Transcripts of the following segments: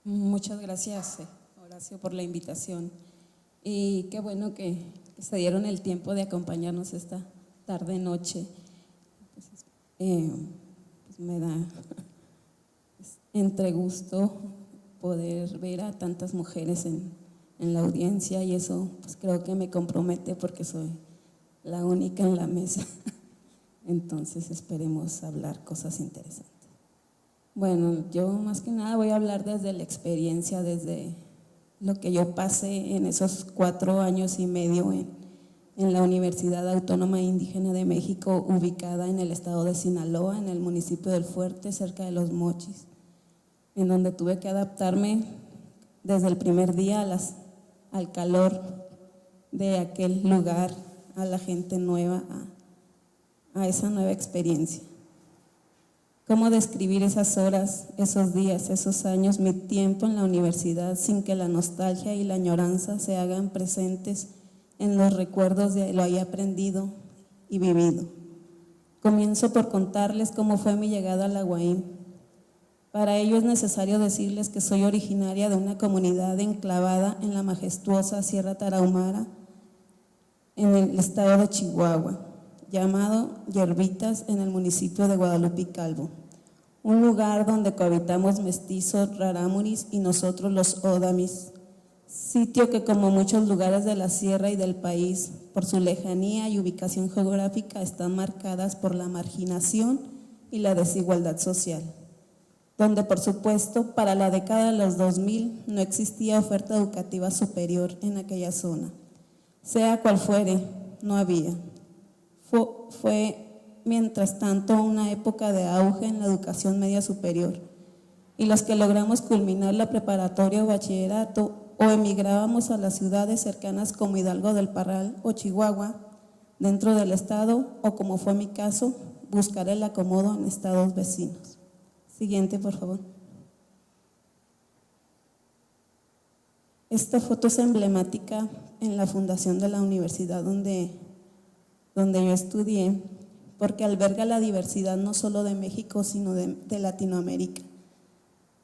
Muchas gracias, Horacio, por la invitación. Y qué bueno que se dieron el tiempo de acompañarnos esta tarde-noche. Pues me da entre gusto poder ver a tantas mujeres en la audiencia, y eso pues creo que me compromete porque soy la única en la mesa. Entonces esperemos hablar cosas interesantes. Bueno, yo más que nada voy a hablar desde la experiencia, desde lo que yo pasé en esos 4 años y medio en la Universidad Autónoma Indígena de México, ubicada en el estado de Sinaloa, en el municipio del Fuerte, cerca de Los Mochis, en donde tuve que adaptarme desde el primer día al calor de aquel lugar, a la gente nueva, a esa nueva experiencia. ¿Cómo describir esas horas, esos días, esos años, mi tiempo en la universidad sin que la nostalgia y la añoranza se hagan presentes en los recuerdos de lo ahí aprendido y vivido? Comienzo por contarles cómo fue mi llegada a la UAM. Para ello es necesario decirles que soy originaria de una comunidad enclavada en la majestuosa Sierra Tarahumara, en el estado de Chihuahua, llamado Yerbitas, en el municipio de Guadalupe y Calvo, un lugar donde cohabitamos mestizos, rarámuris y nosotros los odamis, sitio que, como muchos lugares de la sierra y del país, por su lejanía y ubicación geográfica, están marcadas por la marginación y la desigualdad social, donde por supuesto para la década de los 2000 no existía oferta educativa superior en aquella zona, sea cual fuere, no había. Fue mientras tanto una época de auge en la educación media superior, y los que logramos culminar la preparatoria o bachillerato o emigrábamos a las ciudades cercanas como Hidalgo del Parral o Chihuahua, dentro del estado, o como fue mi caso, buscar el acomodo en estados vecinos. Siguiente, por favor. Esta foto es emblemática en la fundación de la universidad donde yo estudié, porque alberga la diversidad no solo de México, sino de Latinoamérica.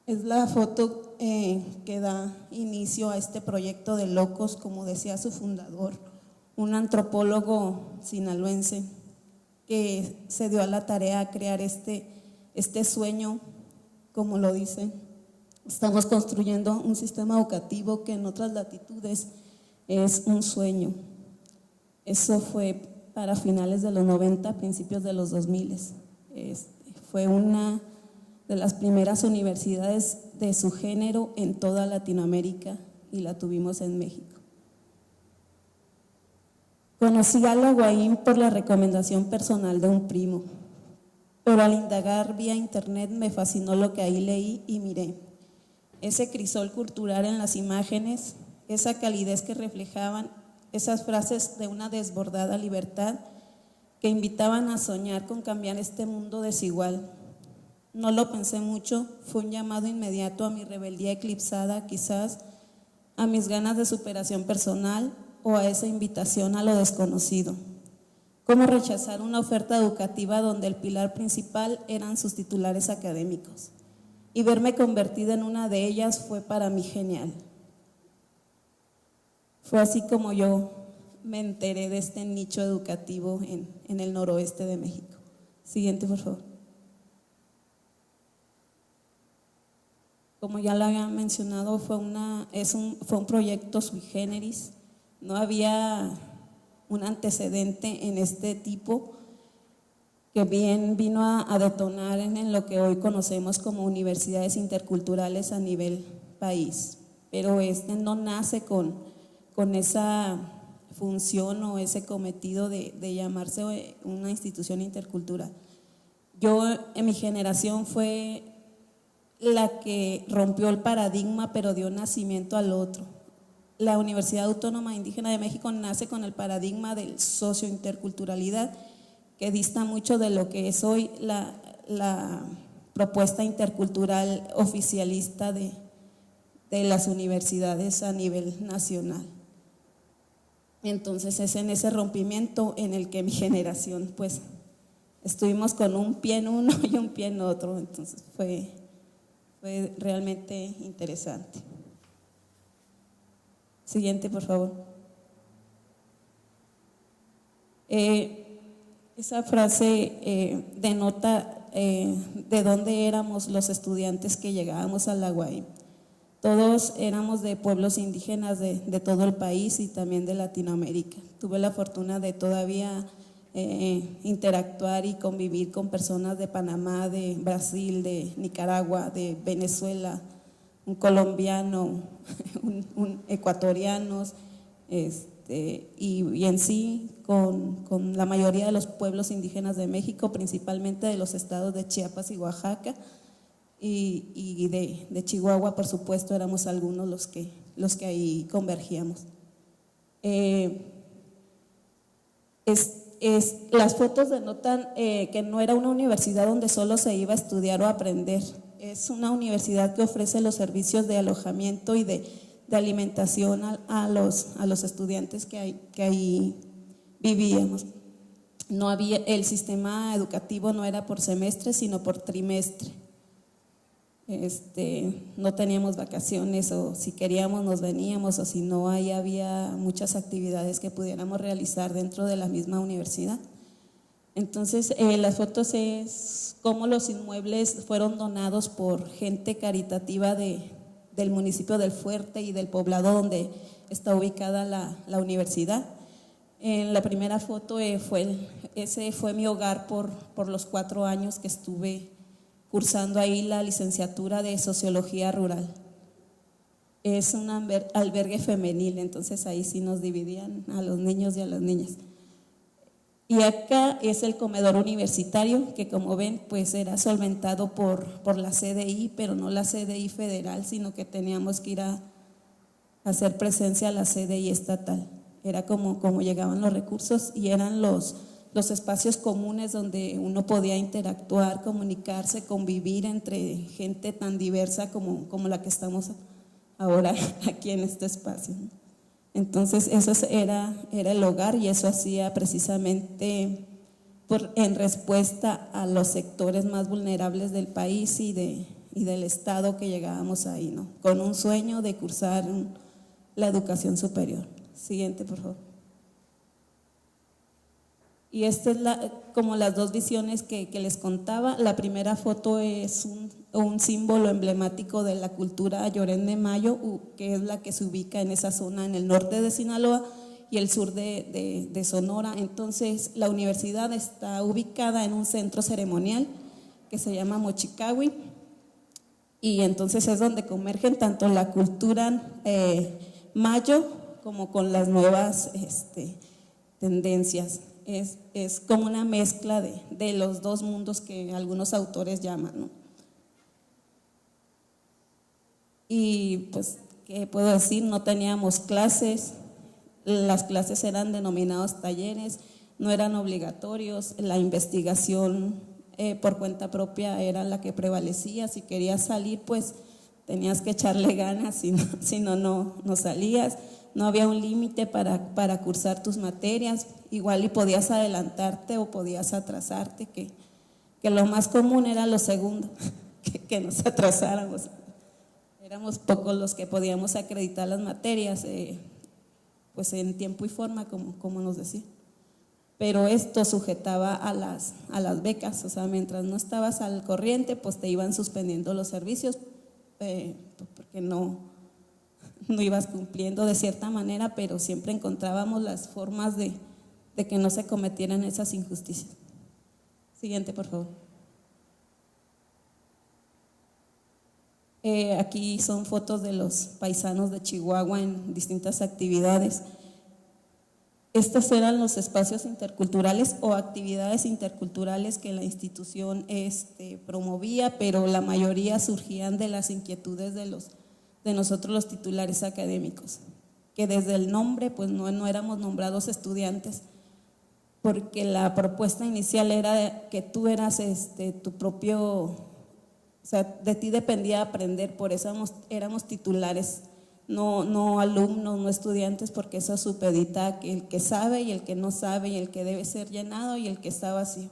Es la foto que da inicio a este proyecto de Locos, como decía su fundador, un antropólogo sinaloense que se dio a la tarea a crear este sueño, como lo dice. Estamos construyendo un sistema educativo que en otras latitudes es un sueño. Eso fue para finales de los 90, principios de los 2000. Fue una de las primeras universidades de su género en toda Latinoamérica, y la tuvimos en México. Conocí a la UAM por la recomendación personal de un primo, pero al indagar vía internet me fascinó lo que ahí leí y miré. Ese crisol cultural en las imágenes, esa calidez que reflejaban, esas frases de una desbordada libertad que invitaban a soñar con cambiar este mundo desigual. No lo pensé mucho, fue un llamado inmediato a mi rebeldía eclipsada, quizás a mis ganas de superación personal o a esa invitación a lo desconocido. ¿Cómo rechazar una oferta educativa donde el pilar principal eran sus titulares académicos? Y verme convertida en una de ellas fue para mí genial. Fue así como yo me enteré de este nicho educativo en el noroeste de México. Siguiente, por favor. Como ya lo había mencionado, fue un proyecto sui generis. No había un antecedente en este tipo, que bien vino a detonar en lo que hoy conocemos como universidades interculturales a nivel país, pero no nace con esa función o ese cometido de llamarse una institución intercultural. Yo, en mi generación, fue la que rompió el paradigma, pero dio nacimiento al otro. La Universidad Autónoma Indígena de México nace con el paradigma del sociointerculturalidad, que dista mucho de lo que es hoy la propuesta intercultural oficialista de las universidades a nivel nacional. Entonces es en ese rompimiento en el que mi generación pues estuvimos con un pie en uno y un pie en otro. Entonces fue Fue realmente interesante. Siguiente, por favor. Esa frase denota de dónde éramos los estudiantes que llegábamos a la UAM. Todos éramos de pueblos indígenas de todo el país y también de Latinoamérica. Tuve la fortuna de todavía interactuar y convivir con personas de Panamá, de Brasil, de Nicaragua, de Venezuela, un colombiano, un ecuatorianos, y en sí con la mayoría de los pueblos indígenas de México, principalmente de los estados de Chiapas y Oaxaca, y de Chihuahua, por supuesto, éramos algunos los que ahí convergíamos. Las fotos denotan que no era una universidad donde solo se iba a estudiar o a aprender. Es una universidad que ofrece los servicios de alojamiento y de alimentación a los estudiantes que ahí vivíamos. No había, el sistema educativo no era por semestre, sino por trimestre. No teníamos vacaciones, o si queríamos nos veníamos, o si no, ahí había muchas actividades que pudiéramos realizar dentro de la misma universidad. Entonces, las fotos es cómo los inmuebles fueron donados por gente caritativa del municipio del Fuerte y del poblado donde está ubicada la universidad. En la primera foto ese fue mi hogar por los 4 años que estuve cursando ahí la licenciatura de Sociología Rural. Es un albergue femenil, entonces ahí sí nos dividían a los niños y a las niñas. Y acá es el comedor universitario, que como ven, pues era solventado por la CDI, pero no la CDI federal, sino que teníamos que ir a hacer presencia a la CDI estatal. Era como llegaban los recursos, y eran los espacios comunes donde uno podía interactuar, comunicarse, convivir entre gente tan diversa como la que estamos ahora aquí en este espacio. Entonces eso era el hogar, y eso hacía precisamente en respuesta a los sectores más vulnerables del país y del estado que llegábamos ahí, ¿no? Con un sueño de cursar la educación superior. Siguiente, por favor. Y esta es como las dos visiones que les contaba. La primera foto es un símbolo emblemático de la cultura Llorén de Mayo, que es la que se ubica en esa zona en el norte de Sinaloa y el sur de Sonora. Entonces, la universidad está ubicada en un centro ceremonial que se llama Mochicahui, y entonces es donde convergen tanto la cultura mayo como con las nuevas tendencias. Es como una mezcla de los dos mundos que algunos autores llaman, ¿no? Y pues, ¿qué puedo decir? No teníamos clases, las clases eran denominados talleres, no eran obligatorios, la investigación por cuenta propia era la que prevalecía. Si querías salir, pues tenías que echarle ganas, si no salías. No había un límite para cursar tus materias, igual y podías adelantarte o podías atrasarte, que lo más común era lo segundo, que nos atrasáramos. Éramos pocos los que podíamos acreditar las materias, pues en tiempo y forma, como nos decía. Pero esto sujetaba a las becas, o sea, mientras no estabas al corriente, pues te iban suspendiendo los servicios, porque no ibas cumpliendo de cierta manera, pero siempre encontrábamos las formas de que no se cometieran esas injusticias. Siguiente, por favor. Aquí son fotos de los paisanos de Chihuahua en distintas actividades. Estos eran los espacios interculturales o actividades interculturales que la institución promovía, pero la mayoría surgían de las inquietudes de nosotros los titulares académicos, que desde el nombre pues no éramos nombrados estudiantes, porque la propuesta inicial era que tú eras tu propio, o sea, de ti dependía aprender, por eso éramos titulares, no alumnos, no estudiantes, porque eso supedita que el que sabe y el que no sabe, y el que debe ser llenado y el que está vacío.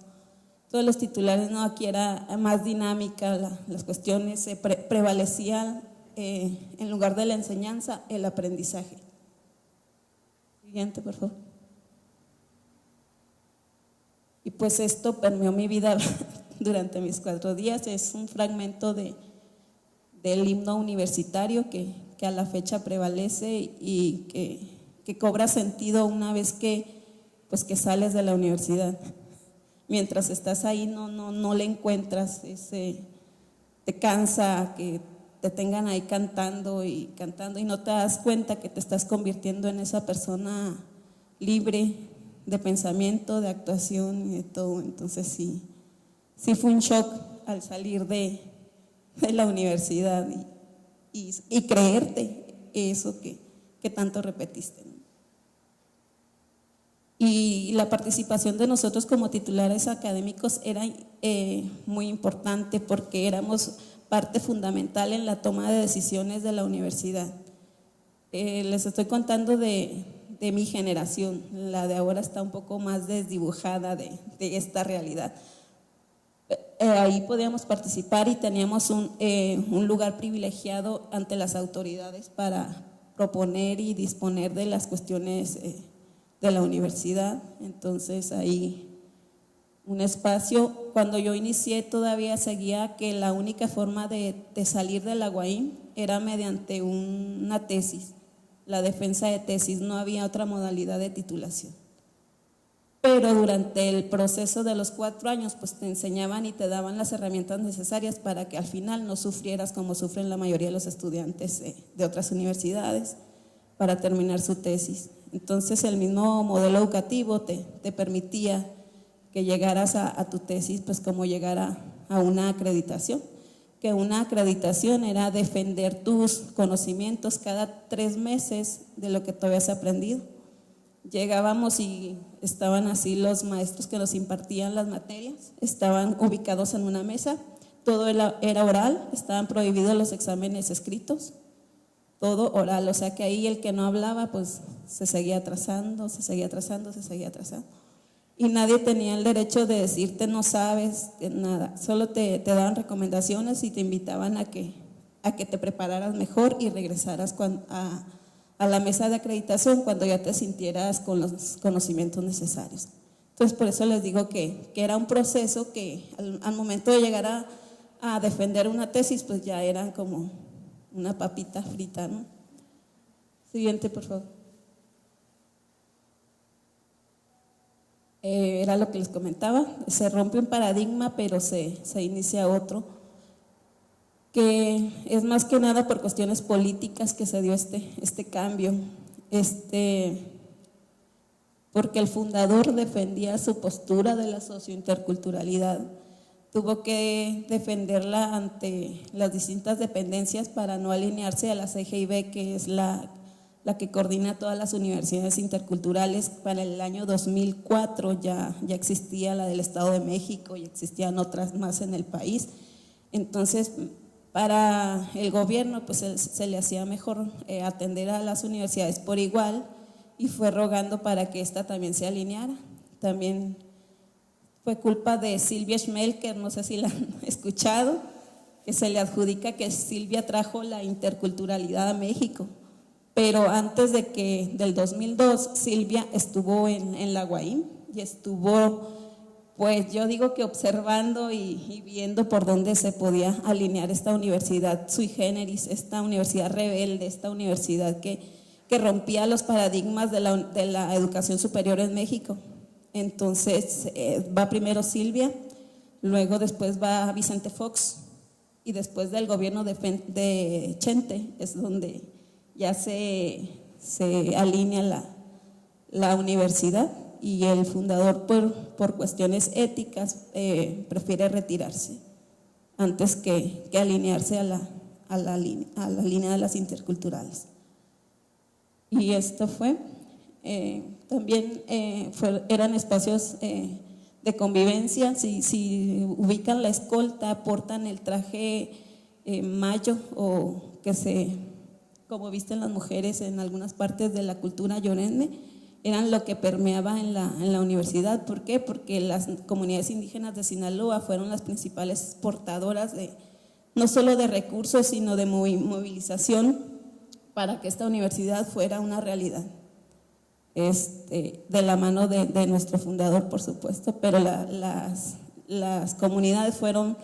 todos los titulares, no, aquí era más dinámica, las cuestiones, prevalecía en lugar de la enseñanza, el aprendizaje. Siguiente, por favor. Y pues esto permeó mi vida durante mis 4 días. Es un fragmento del himno universitario que a la fecha prevalece y que cobra sentido una vez que sales de la universidad. Mientras estás ahí no le encuentras, te cansa que te tengan ahí cantando y no te das cuenta que te estás convirtiendo en esa persona libre de pensamiento, de actuación y de todo. Entonces sí fue un shock al salir de la universidad y creerte eso que tanto repetiste, ¿no? Y la participación de nosotros como titulares académicos era muy importante porque éramos parte fundamental en la toma de decisiones de la universidad. Les estoy contando de mi generación, la de ahora está un poco más desdibujada de esta realidad. Ahí podíamos participar y teníamos un lugar privilegiado ante las autoridades para proponer y disponer de las cuestiones de la universidad. Entonces ahí un espacio, cuando yo inicié todavía seguía que la única forma de salir de la UAIM era mediante una tesis, la defensa de tesis, no había otra modalidad de titulación. Pero durante el proceso de los 4 años pues te enseñaban y te daban las herramientas necesarias para que al final no sufrieras como sufren la mayoría de los estudiantes de otras universidades para terminar su tesis. Entonces el mismo modelo educativo te permitía que llegaras a tu tesis pues como llegar a una acreditación, que una acreditación era defender tus conocimientos cada 3 meses de lo que tú habías aprendido. Llegábamos y estaban así los maestros que nos impartían las materias, estaban ubicados en una mesa, todo era oral, estaban prohibidos los exámenes escritos, todo oral, o sea que ahí el que no hablaba pues se seguía atrasando. Y nadie tenía el derecho de decirte no sabes nada, solo te daban recomendaciones y te invitaban a que te prepararas mejor y regresaras a la mesa de acreditación cuando ya te sintieras con los conocimientos necesarios. Entonces por eso les digo que era un proceso que al momento de llegar a defender una tesis pues ya era como una papita frita, ¿no? Siguiente, por favor. Era lo que les comentaba, se rompe un paradigma pero se inicia otro, que es más que nada por cuestiones políticas que se dio este cambio, porque el fundador defendía su postura de la sociointerculturalidad, tuvo que defenderla ante las distintas dependencias para no alinearse a la CGIB, que es la que coordina todas las universidades interculturales. Para el año 2004 ya existía la del Estado de México y existían otras más en el país. Entonces, para el gobierno pues se le hacía mejor atender a las universidades por igual y fue rogando para que esta también se alineara. También fue culpa de Silvia Schmelker, no sé si la han escuchado, que se le adjudica que Silvia trajo la interculturalidad a México. Pero antes del 2002, Silvia estuvo en la UAIM y estuvo, pues yo digo que observando y viendo por dónde se podía alinear esta universidad sui generis, esta universidad rebelde, esta universidad que rompía los paradigmas de la educación superior en México. Entonces va primero Silvia, luego después va Vicente Fox y después del gobierno de Chente es donde ya se alinea la universidad y el fundador por cuestiones éticas prefiere retirarse antes que alinearse a la línea de las interculturales. Y esto fue, también eran espacios de convivencia. Si ubican la escolta, portan el traje mayo o como visten las mujeres en algunas partes de la cultura yorenme, eran lo que permeaba en la universidad. ¿Por qué? Porque las comunidades indígenas de Sinaloa fueron las principales portadoras de, no solo de recursos, sino de movilización para que esta universidad fuera una realidad. De la mano de nuestro fundador, por supuesto, pero las comunidades fueron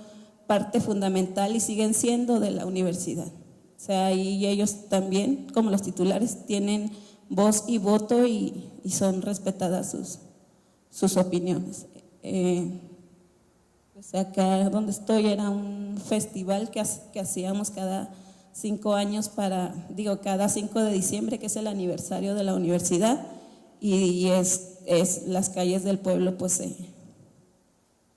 parte fundamental y siguen siendo de la universidad. O sea, y ellos también, como los titulares, tienen voz y voto y son respetadas sus opinioes. Pues acá donde estoy era un festival que hacíamos cada 5 años cada 5 de diciembre, que es el aniversario de la universidad, y las calles del pueblo pues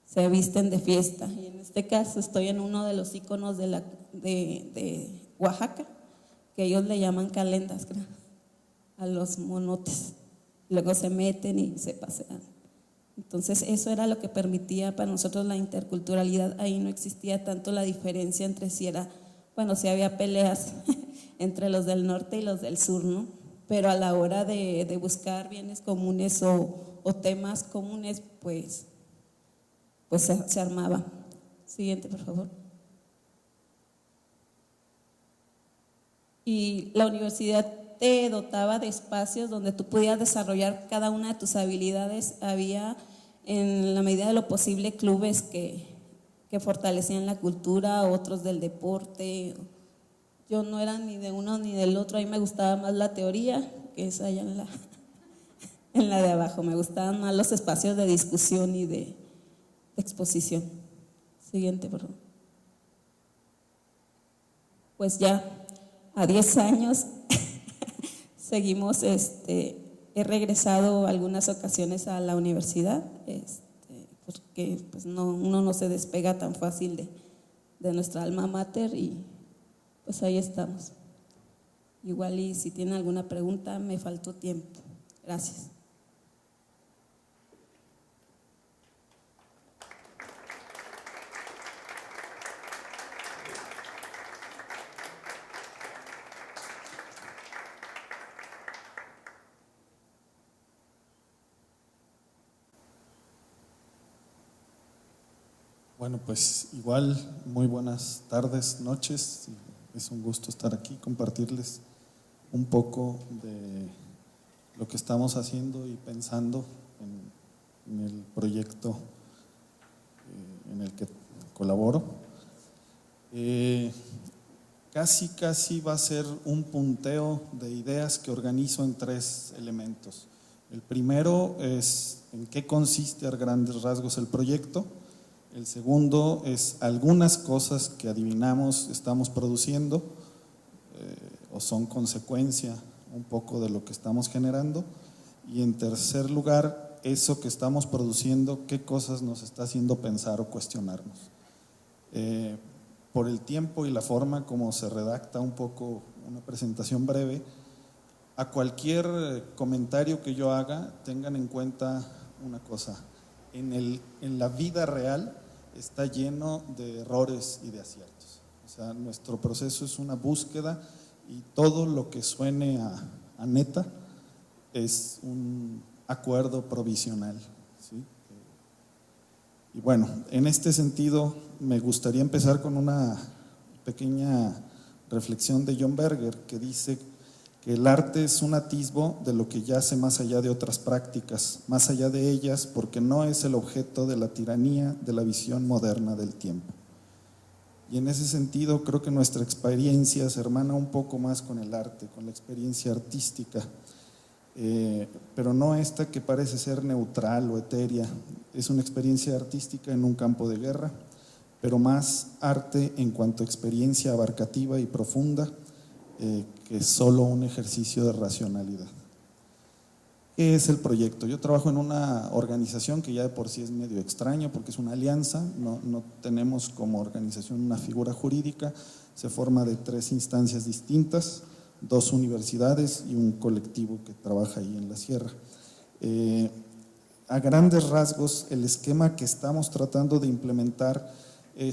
se visten de fiesta. Y en este caso estoy en uno de los íconos de Oaxaca, que ellos le llaman calendas, creo, a los monotes. Luego se meten y se pasean. Entonces eso era lo que permitía para nosotros la interculturalidad. Ahí no existía tanto la diferencia entre si había peleas entre los del norte y los del sur, ¿no? Pero a la hora de buscar bienes comunes o temas comunes, pues se armaba. Siguiente, por favor. Y la universidad te dotaba de espacios donde tú pudieras desarrollar cada una de tus habilidades. Había, en la medida de lo posible, clubes que fortalecían la cultura, otros del deporte. Yo no era ni de uno ni del otro, a mí me gustaba más la teoría, que es allá en la de abajo. Me gustaban más los espacios de discusión y de exposición. Siguiente, por favor. Pues ya a 10 años seguimos, he regresado algunas ocasiones a la universidad, porque pues uno no se despega tan fácil de nuestra alma mater, y pues ahí estamos. Igual y si tienen alguna pregunta, me faltó tiempo. Gracias. Bueno, pues igual, muy buenas tardes, noches. Es un gusto estar aquí, compartirles un poco de lo que estamos haciendo y pensando en el proyecto en el que colaboro. Casi va a ser un punteo de ideas que organizo en 3 elementos. El primero es en qué consiste a grandes rasgos el proyecto. El segundo es algunas cosas que adivinamos estamos produciendo o son consecuencia un poco de lo que estamos generando. Y en tercer lugar, eso que estamos produciendo, qué cosas nos está haciendo pensar o cuestionarnos. Por el tiempo y la forma como se redacta un poco una presentación breve, a cualquier comentario que yo haga, tengan en cuenta una cosa: en la vida real está lleno de errores y de aciertos. O sea, nuestro proceso es una búsqueda y todo lo que suene a neta es un acuerdo provisional, ¿sí? Y bueno, en este sentido me gustaría empezar con una pequeña reflexión de John Berger, que dice que el arte es un atisbo de lo que yace más allá de otras prácticas, más allá de ellas, porque no es el objeto de la tiranía de la visión moderna del tiempo. Y en ese sentido creo que nuestra experiencia se hermana un poco más con el arte, con la experiencia artística, pero no esta que parece ser neutral o etérea. Es una experiencia artística en un campo de guerra, pero más arte en cuanto a experiencia abarcativa y profunda, que es solo un ejercicio de racionalidad. ¿Qué es el proyecto? Yo trabajo en una organización que ya de por sí es medio extraño porque es una alianza, no tenemos como organización una figura jurídica, se forma de 3 instancias distintas, 2 universidades y un colectivo que trabaja ahí en la sierra. A grandes rasgos, el esquema que estamos tratando de implementar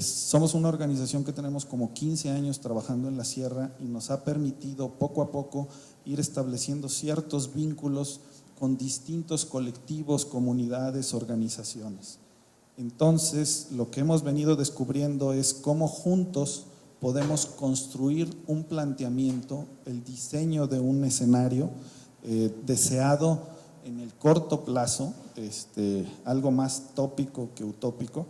somos una organización que tenemos como 15 años trabajando en la sierra y nos ha permitido poco a poco ir estableciendo ciertos vínculos con distintos colectivos, comunidades, organizaciones. Entonces, lo que hemos venido descubriendo es cómo juntos podemos construir un planteamiento, el diseño de un escenario deseado en el corto plazo, algo más tópico que utópico,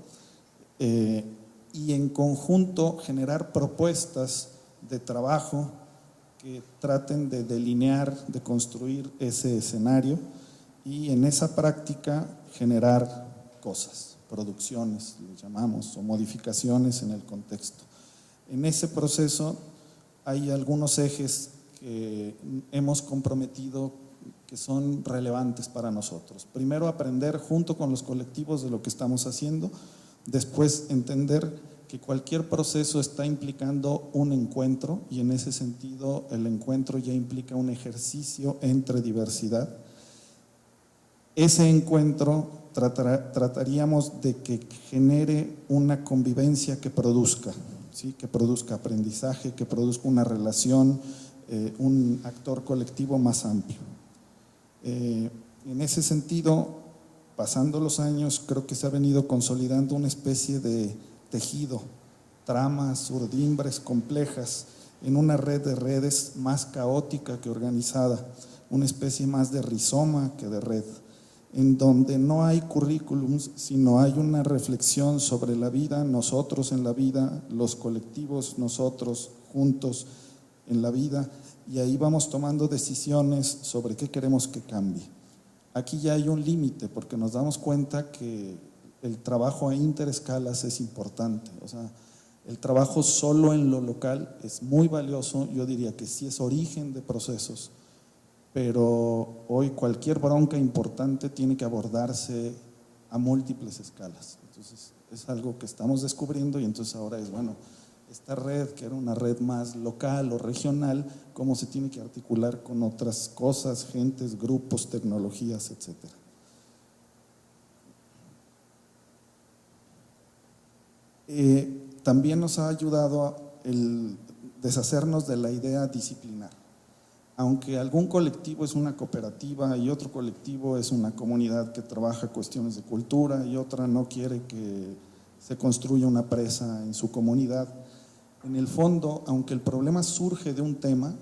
y en conjunto generar propuestas de trabajo que traten de delinear, de construir ese escenario y en esa práctica generar cosas, producciones, le llamamos, o modificaciones en el contexto. En ese proceso hay algunos ejes que hemos comprometido que son relevantes para nosotros. Primero, aprender junto con los colectivos de lo que estamos haciendo. Después, entender que cualquier proceso está implicando un encuentro y en ese sentido el encuentro ya implica un ejercicio entre diversidad. Ese encuentro trataríamos de que genere una convivencia que produzca, ¿sí? Que produzca aprendizaje, que produzca una relación, un actor colectivo más amplio. En ese sentido, pasando los años, creo que se ha venido consolidando una especie de tejido, tramas, urdimbres complejas, en una red de redes más caótica que organizada, una especie más de rizoma que de red, en donde no hay currículums, sino hay una reflexión sobre la vida, nosotros en la vida, los colectivos, nosotros juntos en la vida, y ahí vamos tomando decisiones sobre qué queremos que cambie. Aquí ya hay un límite porque nos damos cuenta que el trabajo a interescalas es importante, o sea, el trabajo solo en lo local es muy valioso, yo diría que sí es origen de procesos, pero hoy cualquier bronca importante tiene que abordarse a múltiples escalas. Entonces es algo que estamos descubriendo y entonces ahora es, bueno, esta red que era una red más local o regional, cómo se tiene que articular con otras cosas, gentes, grupos, tecnologías, etcétera. También nos ha ayudado el deshacernos de la idea disciplinar. Aunque algún colectivo es una cooperativa y otro colectivo es una comunidad que trabaja cuestiones de cultura y otra no quiere que se construya una presa en su comunidad, en el fondo, aunque el problema surge de un tema,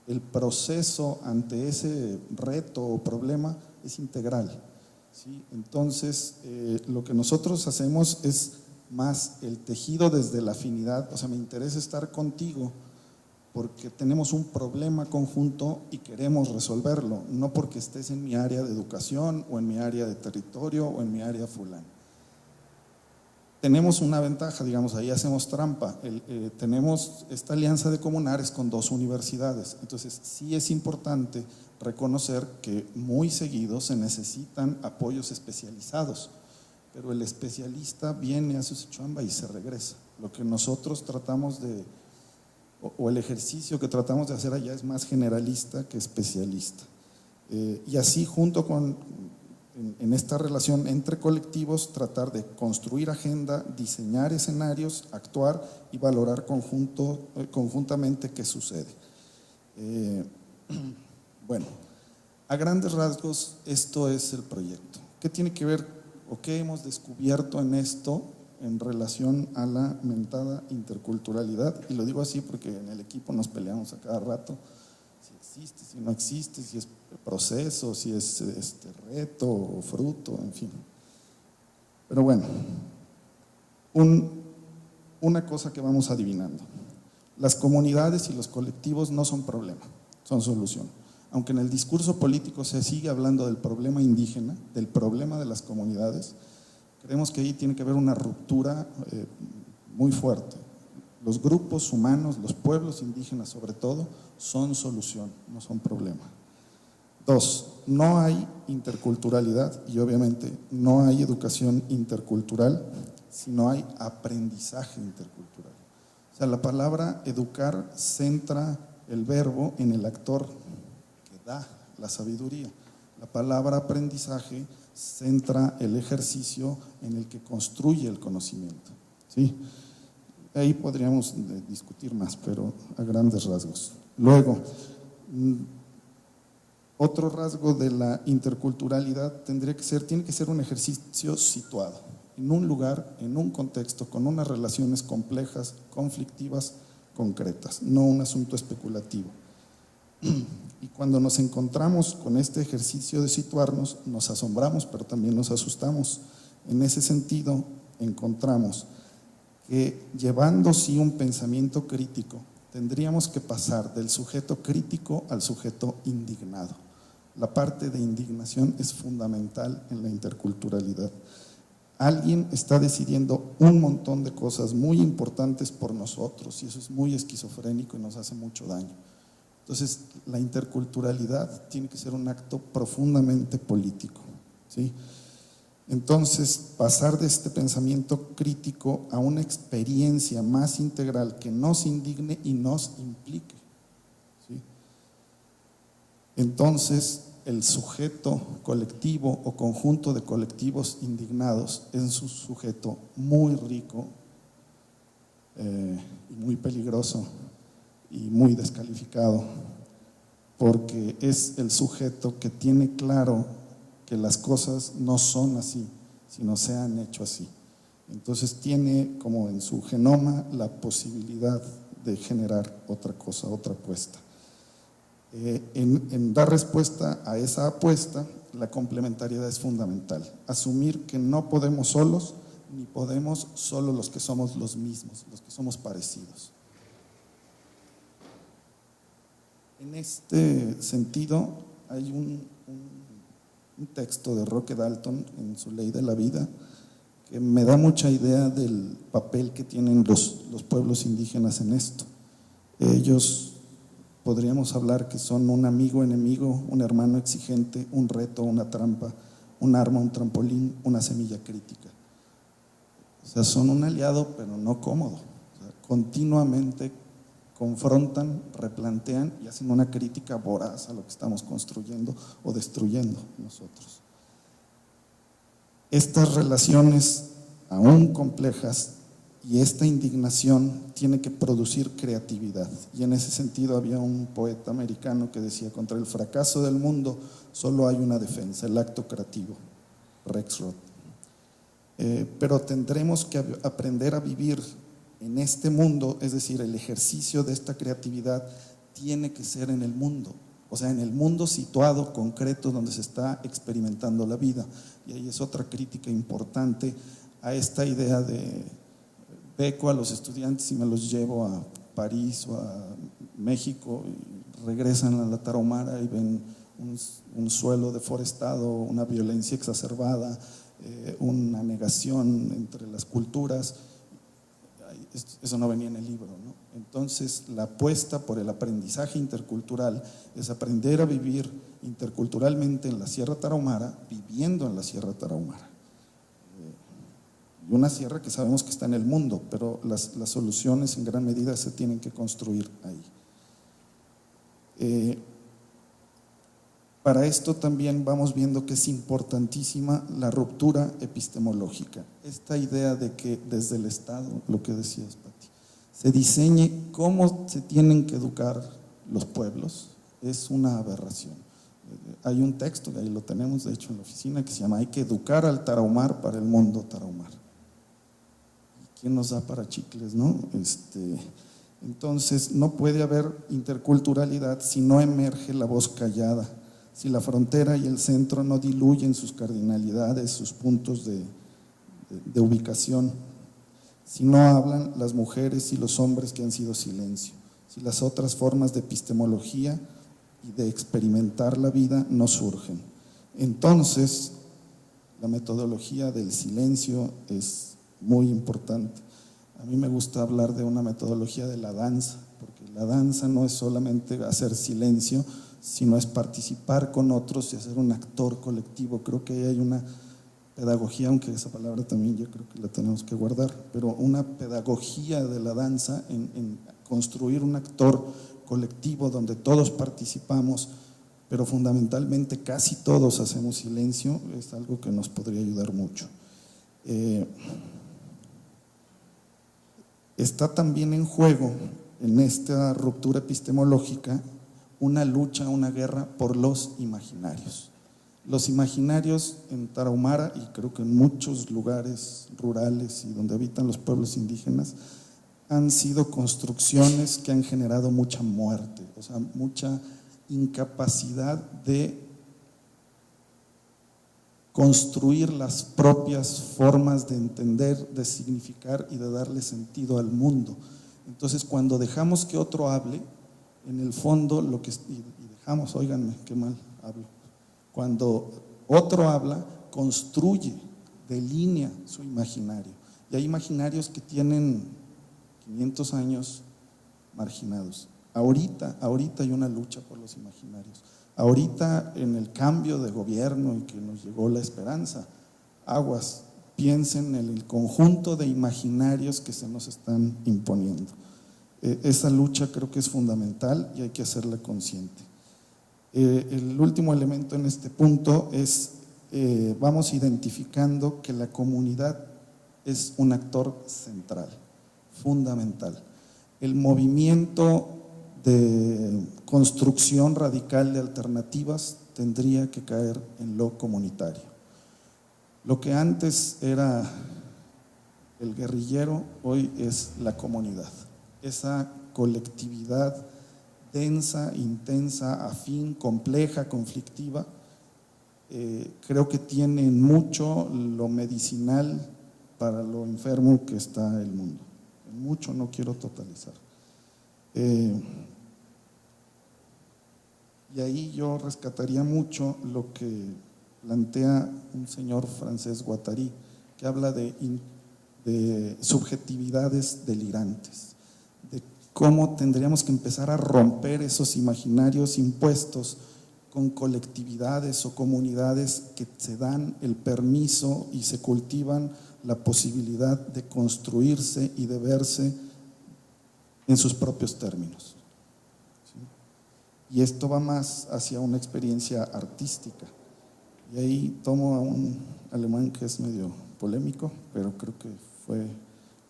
el proceso ante ese reto o problema es integral, ¿sí? Entonces, lo que nosotros hacemos es más el tejido desde la afinidad, o sea, me interesa estar contigo porque tenemos un problema conjunto y queremos resolverlo, no porque estés en mi área de educación o en mi área de territorio o en mi área fulana. Tenemos una ventaja, digamos, ahí hacemos trampa, tenemos esta alianza de comunares con 2 universidades, entonces sí es importante reconocer que muy seguido se necesitan apoyos especializados, pero el especialista viene, hace su chamba y se regresa. Lo que nosotros tratamos de, o el ejercicio que tratamos de hacer allá es más generalista que especialista. Y así junto con, en esta relación entre colectivos, tratar de construir agenda, diseñar escenarios, actuar y valorar conjuntamente qué sucede. Bueno, a grandes rasgos esto es el proyecto. ¿Qué tiene que ver o qué hemos descubierto en esto en relación a la mentada interculturalidad? Y lo digo así porque en el equipo nos peleamos a cada rato, si existe, si no existe, si es proceso, si es reto o fruto, en fin. Pero bueno, una cosa que vamos adivinando: las comunidades y los colectivos no son problema, son solución. Aunque en el discurso político se sigue hablando del problema indígena, del problema de las comunidades, creemos que ahí tiene que haber una ruptura muy fuerte. Los grupos humanos, los pueblos indígenas sobre todo, son solución, no son problema. 2, no hay interculturalidad y obviamente no hay educación intercultural si no hay aprendizaje intercultural. O sea, la palabra educar centra el verbo en el actor que da la sabiduría. La palabra aprendizaje centra el ejercicio en el que construye el conocimiento, ¿sí? Ahí podríamos discutir más, pero a grandes rasgos. Luego, Otro rasgo de la interculturalidad tiene que ser un ejercicio situado, en un lugar, en un contexto, con unas relaciones complejas, conflictivas, concretas, no un asunto especulativo. Y cuando nos encontramos con este ejercicio de situarnos, nos asombramos, pero también nos asustamos. En ese sentido, encontramos que llevando sí un pensamiento crítico, tendríamos que pasar del sujeto crítico al sujeto indignado. La parte de indignación es fundamental en la interculturalidad. Alguien está decidiendo un montón de cosas muy importantes por nosotros y eso es muy esquizofrénico y nos hace mucho daño. Entonces, la interculturalidad tiene que ser un acto profundamente político, ¿sí? Entonces, pasar de este pensamiento crítico a una experiencia más integral que nos indigne y nos implique, ¿sí? Entonces, el sujeto colectivo o conjunto de colectivos indignados es un sujeto muy rico y muy peligroso y muy descalificado, porque es el sujeto que tiene claro que las cosas no son así, sino se han hecho así. Entonces tiene como en su genoma la posibilidad de generar otra cosa, otra apuesta. En dar respuesta a esa apuesta, la complementariedad es fundamental. Asumir que no podemos solos, ni podemos solo los que somos los mismos, los que somos parecidos. En este sentido, hay un texto de Roque Dalton en su Ley de la Vida que me da mucha idea del papel que tienen los pueblos indígenas en esto. Ellos podríamos hablar que son un amigo enemigo, un hermano exigente, un reto, una trampa, un arma, un trampolín, una semilla crítica. O sea, son un aliado, pero no cómodo. O sea, continuamente confrontan, replantean y hacen una crítica voraz a lo que estamos construyendo o destruyendo nosotros. Estas relaciones aún complejas y esta indignación tiene que producir creatividad. Y en ese sentido había un poeta americano que decía: contra el fracaso del mundo solo hay una defensa, el acto creativo, Rexroth. Pero tendremos que aprender a vivir en este mundo, es decir, el ejercicio de esta creatividad tiene que ser en el mundo, o sea, en el mundo situado, concreto, donde se está experimentando la vida. Y ahí es otra crítica importante a esta idea de beco a los estudiantes y me los llevo a París o a México y regresan a la Tarahumara y ven un suelo deforestado, una violencia exacerbada, una negación entre las culturas. Eso no venía en el libro, ¿no? Entonces, la apuesta por el aprendizaje intercultural es aprender a vivir interculturalmente en la Sierra Tarahumara, viviendo en la Sierra Tarahumara. Y una sierra que sabemos que está en el mundo, pero las soluciones en gran medida se tienen que construir ahí. Para esto también vamos viendo que es importantísima la ruptura epistemológica. Esta idea de que desde el Estado, lo que decías, Pati, se diseñe cómo se tienen que educar los pueblos, es una aberración. Hay un texto, ahí lo tenemos de hecho en la oficina, que se llama: hay que educar al tarahumar para el mundo tarahumar. ¿Quién nos da para chicles, no? Entonces, no puede haber interculturalidad si no emerge la voz callada, si la frontera y el centro no diluyen sus cardinalidades, sus puntos de ubicación, si no hablan las mujeres y los hombres que han sido silencio, si las otras formas de epistemología y de experimentar la vida no surgen. Entonces, la metodología del silencio es muy importante. A mí me gusta hablar de una metodología de la danza, porque la danza no es solamente hacer silencio, sino es participar con otros y hacer un actor colectivo. Creo que hay una pedagogía, aunque esa palabra también yo creo que la tenemos que guardar, pero una pedagogía de la danza en construir un actor colectivo donde todos participamos, pero fundamentalmente casi todos hacemos silencio, es algo que nos podría ayudar mucho. Está también en juego en esta ruptura epistemológica una lucha, una guerra por los imaginarios. Los imaginarios en Tarahumara, y creo que en muchos lugares rurales y donde habitan los pueblos indígenas, han sido construcciones que han generado mucha muerte, o sea, mucha incapacidad de construir las propias formas de entender, de significar y de darle sentido al mundo. Entonces, cuando dejamos que otro hable, en el fondo lo que y dejamos, óiganme, qué mal hablo. Cuando otro habla, construye, delinea su imaginario. Y hay imaginarios que tienen 500 años marginados. Ahorita hay una lucha por los imaginarios. Ahorita, en el cambio de gobierno y que nos llegó la esperanza, aguas, piensen en el conjunto de imaginarios que se nos están imponiendo. Esa lucha creo que es fundamental y hay que hacerla consciente. El último elemento en este punto es, vamos identificando que la comunidad es un actor central, fundamental. El movimiento de construcción radical de alternativas tendría que caer en lo comunitario. Lo que antes era el guerrillero, hoy es la comunidad. Esa colectividad densa, intensa, afín, compleja, conflictiva, creo que tiene mucho lo medicinal para lo enfermo que está el mundo. Mucho, no quiero totalizar. Y ahí yo rescataría mucho lo que plantea un señor francés, Guattari, que habla de subjetividades delirantes, de cómo tendríamos que empezar a romper esos imaginarios impuestos con colectividades o comunidades que se dan el permiso y se cultivan la posibilidad de construirse y de verse en sus propios términos. ¿Sí? Y esto va más hacia una experiencia artística. Y ahí tomo a un alemán que es medio polémico, pero creo que fue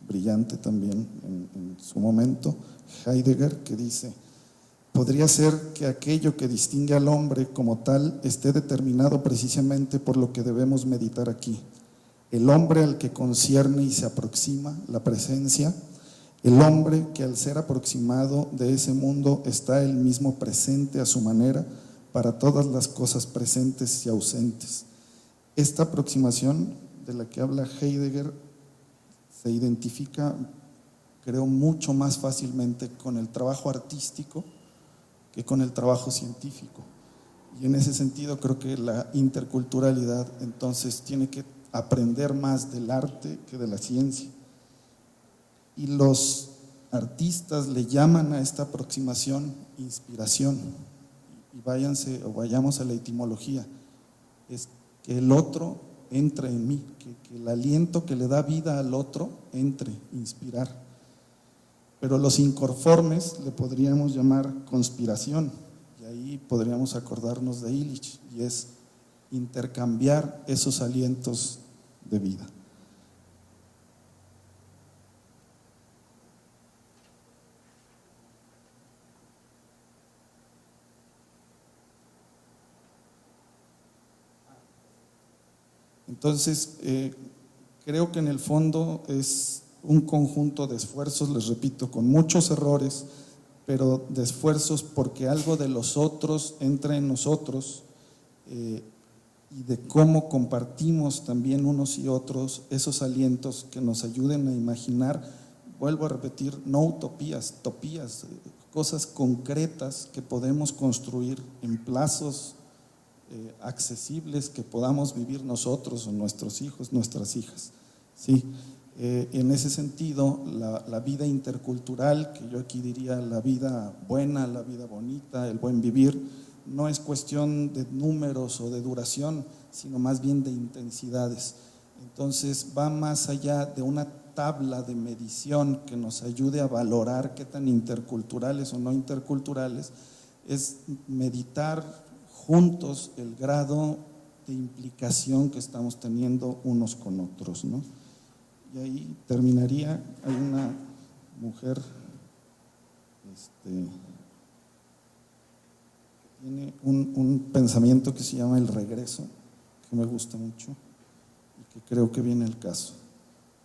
brillante también en su momento, Heidegger, que dice: podría ser que aquello que distingue al hombre como tal esté determinado precisamente por lo que debemos meditar aquí. El hombre al que concierne y se aproxima la presencia, el hombre que al ser aproximado de ese mundo está él mismo presente a su manera para todas las cosas presentes y ausentes. Esta aproximación de la que habla Heidegger se identifica, creo, mucho más fácilmente con el trabajo artístico que con el trabajo científico. Y en ese sentido creo que la interculturalidad entonces tiene que aprender más del arte que de la ciencia. Y los artistas le llaman a esta aproximación inspiración. Y vayamos a la etimología. Es que el otro entre en mí, que el aliento que le da vida al otro entre, inspirar. Pero los inconformes le podríamos llamar conspiración, y ahí podríamos acordarnos de Illich, y es intercambiar esos alientos de vida. Entonces, creo que en el fondo es un conjunto de esfuerzos, les repito, con muchos errores, pero de esfuerzos porque algo de los otros entra en nosotros, y de cómo compartimos también unos y otros esos alientos que nos ayuden a imaginar, vuelvo a repetir, no utopías, topías, cosas concretas que podemos construir en plazos accesibles que podamos vivir nosotros o nuestros hijos, nuestras hijas. ¿Sí? En ese sentido, la vida intercultural, que yo aquí diría la vida buena, la vida bonita, el buen vivir, no es cuestión de números o de duración, sino más bien de intensidades. Entonces va más allá de una tabla de medición que nos ayude a valorar qué tan interculturales o no interculturales, es meditar juntos el grado de implicación que estamos teniendo unos con otros, ¿no? Y ahí terminaría. Hay una mujer tiene un pensamiento que se llama el regreso, que me gusta mucho y que creo que viene al caso.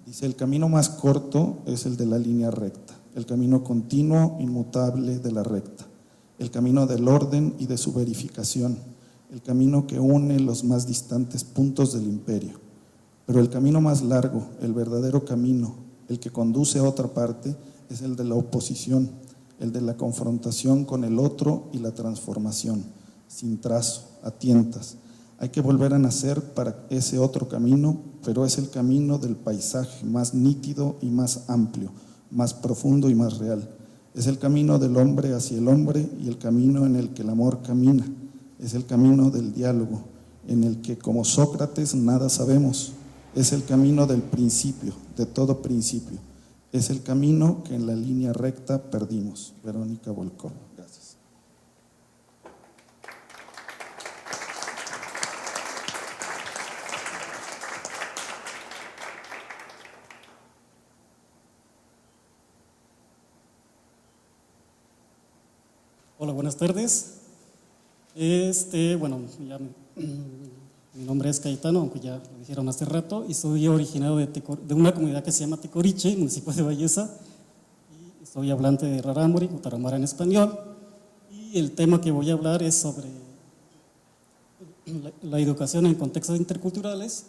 Dice: el camino más corto es el de la línea recta, el camino continuo, inmutable de la recta, el camino del orden y de su verificación, el camino que une los más distantes puntos del imperio. Pero el camino más largo, el verdadero camino, el que conduce a otra parte, es el de la oposición, el de la confrontación con el otro y la transformación, sin trazo, a tientas. Hay que volver a nacer para ese otro camino, pero es el camino del paisaje más nítido y más amplio, más profundo y más real. Es el camino del hombre hacia el hombre y el camino en el que el amor camina. Es el camino del diálogo, en el que, como Sócrates, nada sabemos. Es el camino del principio, de todo principio. Es el camino que en la línea recta perdimos. Verónica Volkov. Gracias. Hola, buenas tardes. Bueno, mi nombre es Cayetano, aunque ya lo dijeron hace rato, y soy originario de una comunidad que se llama Tecoriche, municipio de Valleza, y soy hablante de rarámuri o tarahumara en español, y el tema que voy a hablar es sobre la educación en contextos interculturales,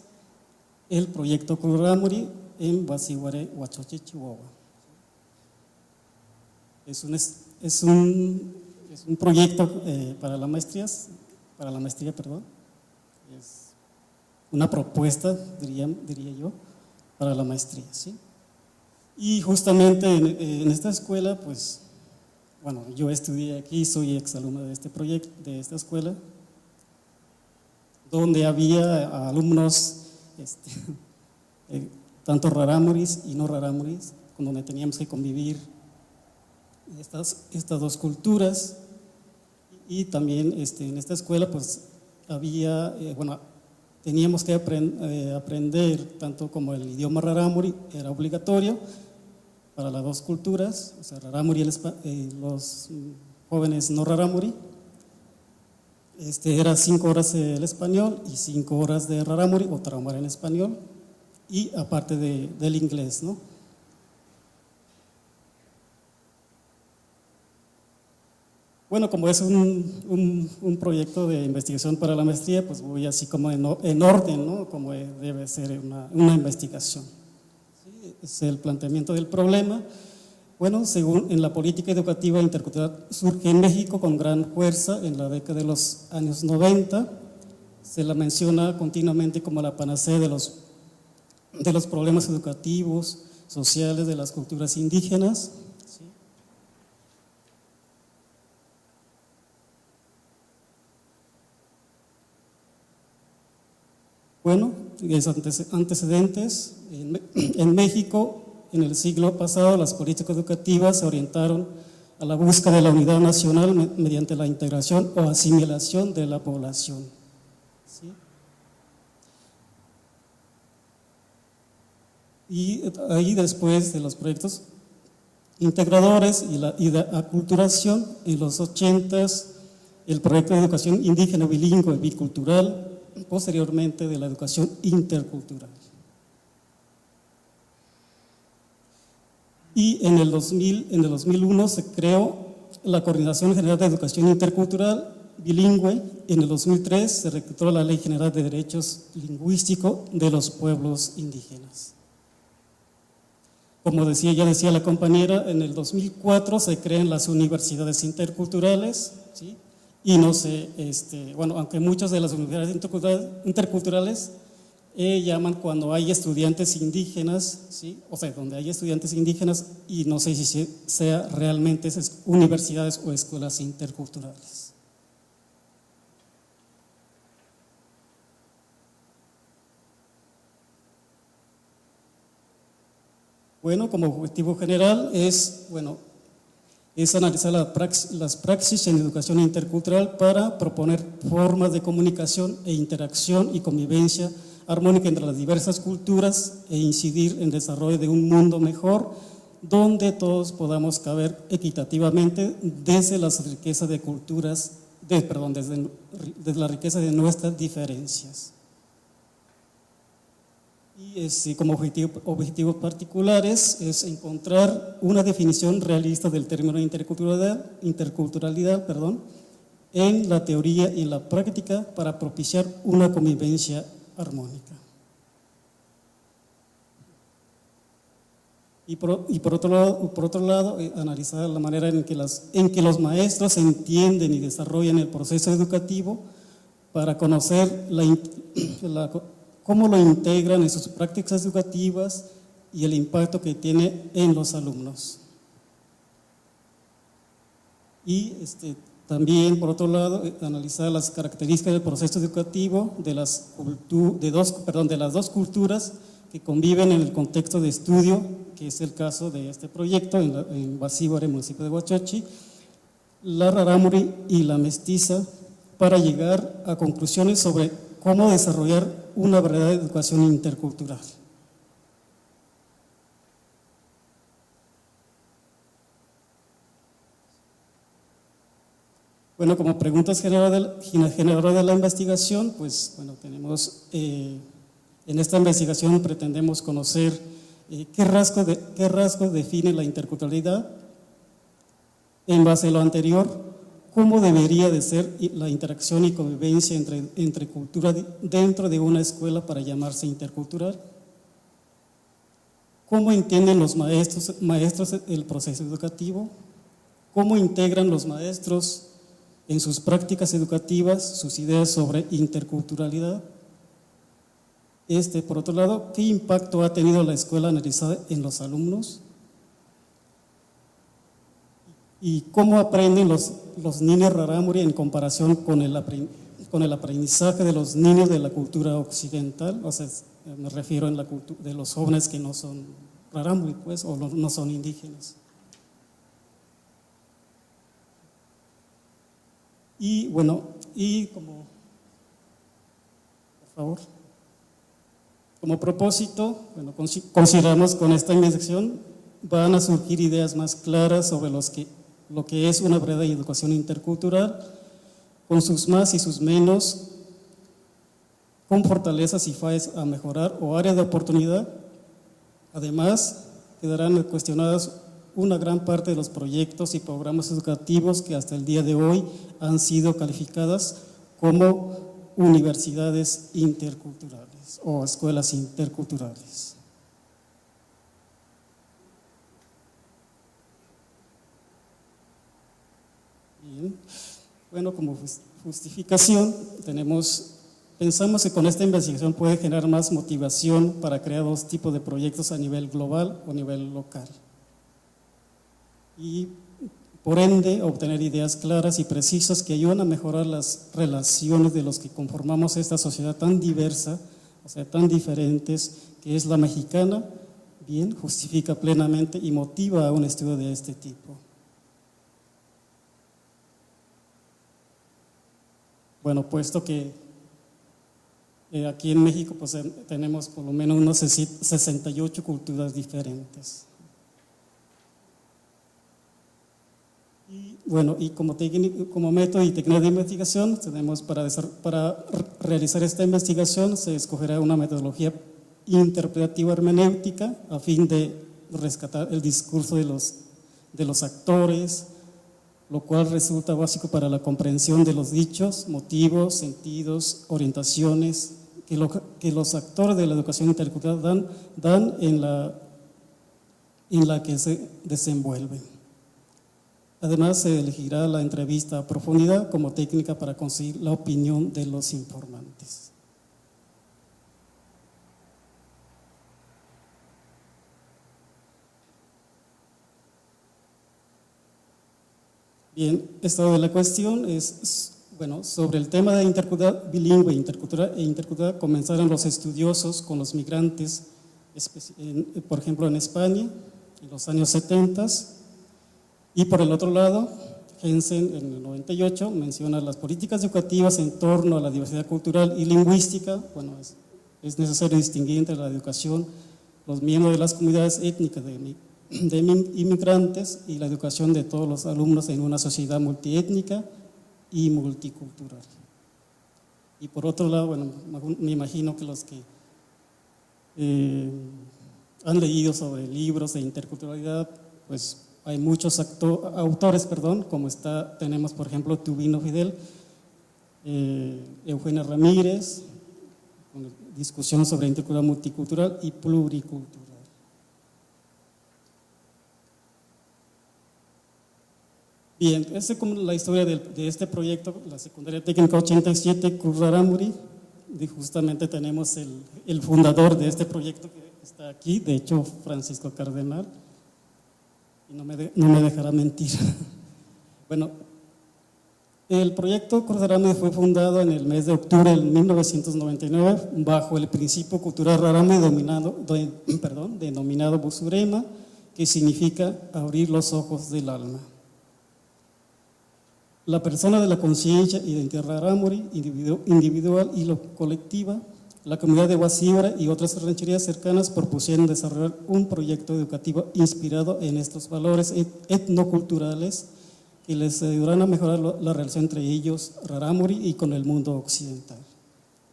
el proyecto Rarámuri en Basiware, Huachoche, Chihuahua. Es un proyecto para la maestría, es una propuesta, diría yo, para la maestría, ¿sí? Y justamente en esta escuela, pues, bueno, yo estudié aquí, soy exalumno de este proyecto, de esta escuela, donde había alumnos, tanto rarámuris y no rarámuris, con donde teníamos que convivir estas dos culturas. Y también en esta escuela pues había, teníamos que aprender tanto como el idioma rarámuri, era obligatorio para las dos culturas, o sea, rarámuri y los jóvenes no rarámuri. Era 5 horas el español y 5 horas de rarámuri o tarahumara en español, y aparte del inglés, ¿no? Bueno, como es un proyecto de investigación para la maestría, pues voy así como en orden, ¿no? Como debe ser una investigación. ¿Sí? Es el planteamiento del problema. Bueno, según en la política educativa intercultural surge en México con gran fuerza en la década de los años 90. Se la menciona continuamente como la panacea de los problemas educativos, sociales de las culturas indígenas. Bueno, antecedentes. En México, en el siglo pasado, las políticas educativas se orientaron a la búsqueda de la unidad nacional mediante la integración o asimilación de la población. ¿Sí? Y ahí, después de los proyectos integradores y de aculturación, en los 80s, el proyecto de educación indígena bilingüe bicultural, posteriormente de la educación intercultural. Y en el 2001 se creó la Coordinación General de Educación Intercultural Bilingüe. En el 2003 se reclutó la Ley General de Derechos Lingüísticos de los Pueblos Indígenas. Como ya decía la compañera, en el 2004 se crean las universidades interculturales, ¿sí? Y no sé, aunque muchas de las universidades interculturales llaman cuando hay estudiantes indígenas, ¿sí? O sea, donde hay estudiantes indígenas, y no sé si sea realmente esas universidades o escuelas interculturales. Bueno, como objetivo general es analizar las praxis en educación intercultural para proponer formas de comunicación e interacción y convivencia armónica entre las diversas culturas e incidir en el desarrollo de un mundo mejor donde todos podamos caber equitativamente desde las riquezas de culturas desde la riqueza de nuestras diferencias. Y como objetivos particulares es encontrar una definición realista del término interculturalidad, en la teoría y en la práctica para propiciar una convivencia armónica. Y por otro lado, analizar la manera en que los maestros entienden y desarrollan el proceso educativo para conocer cómo lo integran en sus prácticas educativas y el impacto que tiene en los alumnos. Y también, por otro lado, analizar las características del proceso educativo de las dos culturas que conviven en el contexto de estudio, que es el caso de este proyecto en Basíbare, municipio de Huachochi, la rarámuri y la mestiza, para llegar a conclusiones sobre cómo desarrollar una verdadera educación intercultural. Bueno, como preguntas generadoras de la investigación, pues bueno, tenemos, en esta investigación pretendemos conocer qué rasgos define la interculturalidad. En base a lo anterior, cómo debería de ser la interacción y convivencia entre culturas dentro de una escuela para llamarse intercultural. ¿Cómo entienden los maestros el proceso educativo? ¿Cómo integran los maestros en sus prácticas educativas sus ideas sobre interculturalidad? Por otro lado, ¿qué impacto ha tenido la escuela analizada en los alumnos? ¿Y cómo aprenden los niños rarámuri en comparación con el aprendizaje de los niños de la cultura occidental? O sea, me refiero en la cultura de los jóvenes que no son rarámuri, pues, o no son indígenas. Y bueno, por favor, como propósito, bueno, consideramos con esta investigación van a surgir ideas más claras sobre lo que es una verdadera educación intercultural, con sus más y sus menos, con fortalezas y fallas a mejorar o áreas de oportunidad. Además, quedarán cuestionadas una gran parte de los proyectos y programas educativos que hasta el día de hoy han sido calificadas como universidades interculturales o escuelas interculturales. Bien. Bueno, como justificación pensamos que con esta investigación puede generar más motivación para crear dos tipos de proyectos a nivel global o a nivel local. Y por ende obtener ideas claras y precisas que ayudan a mejorar las relaciones de los que conformamos esta sociedad tan diversa, o sea, tan diferentes, que es la mexicana. Bien, justifica plenamente y motiva a un estudio de este tipo. Bueno, puesto que aquí en México pues, tenemos por lo menos unos 68 culturas diferentes. Y bueno, y como método y técnica de investigación, tenemos para realizar esta investigación se escogerá una metodología interpretativa hermenéutica a fin de rescatar el discurso de los actores, lo cual resulta básico para la comprensión de los dichos, motivos, sentidos, orientaciones que los actores de la educación intercultural dan en la que se desenvuelven. Además, se elegirá la entrevista a profundidad como técnica para conseguir la opinión de los informantes. Bien, estado de la cuestión es, bueno, sobre el tema de intercultural, bilingüe, intercultural, comenzaron los estudiosos con los migrantes, por ejemplo en España, en los años 70. Y por el otro lado, Jensen en el 98 menciona las políticas educativas en torno a la diversidad cultural y lingüística. Bueno, es necesario distinguir entre la educación, los miembros de las comunidades étnicas de inmigrantes y la educación de todos los alumnos en una sociedad multiétnica y multicultural. Y por otro lado, bueno, me imagino que los que han leído sobre libros de interculturalidad, pues hay muchos autores, como tenemos por ejemplo Tubino Fidel, Eugenia Ramírez, con discusión sobre intercultural, multicultural y pluricultural. Bien, esa es como la historia de este proyecto, la Secundaria Técnica 87, Cruz Rarámuri. Y justamente tenemos el fundador de este proyecto que está aquí, de hecho Francisco Cardenal, y no me dejará mentir. Bueno, el proyecto Cruz Rarámuri fue fundado en el mes de octubre de 1999 bajo el principio cultural rarámuri denominado Busurema, que significa abrir los ojos del alma. La persona de la conciencia, identidad rarámuri, individual y colectiva, la comunidad de Guasíbara y otras rancherías cercanas propusieron desarrollar un proyecto educativo inspirado en estos valores etnoculturales que les ayudarán a mejorar la relación entre ellos, rarámuri, y con el mundo occidental.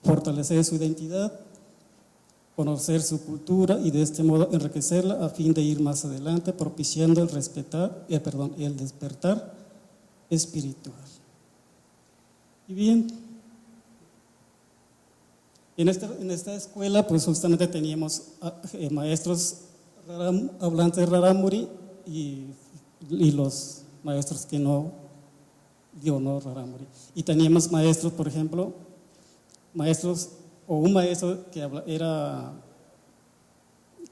Fortalecer su identidad, conocer su cultura y de este modo enriquecerla a fin de ir más adelante, propiciando el despertar espiritual. Y bien, en esta escuela pues justamente teníamos maestros hablantes rarámuri y los maestros que no rarámuri. Y teníamos maestros, por ejemplo, un maestro que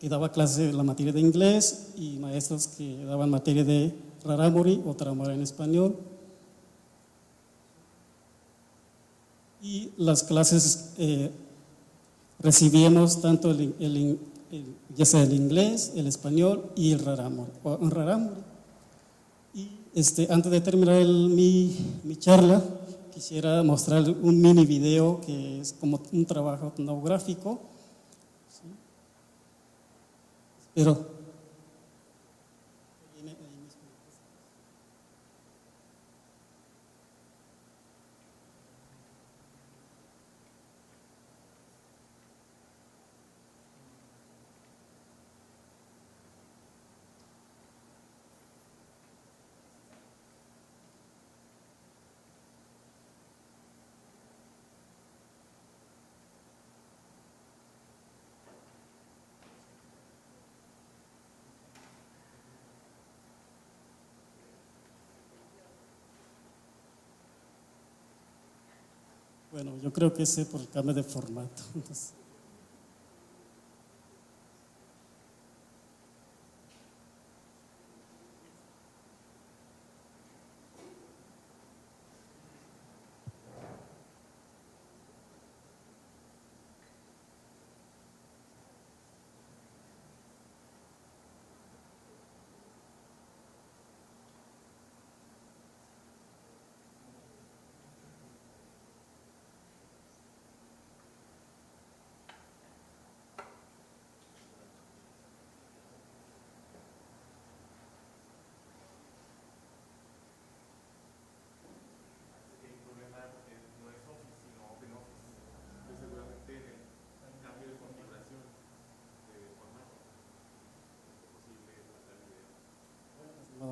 daba clases de la materia de inglés y maestros que daban materia de rarámuri o tarahumara en español. Y las clases recibíamos tanto ya sea el inglés, el español y el rarámuri. Y antes de terminar mi charla, quisiera mostrar un mini video que es como un trabajo etnográfico. ¿Sí? Pero bueno, yo creo que ese por el cambio de formato. Entonces,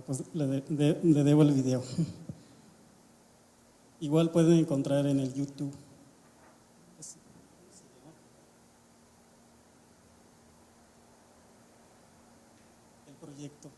pues le debo el video. Igual pueden encontrar en el YouTube. El proyecto.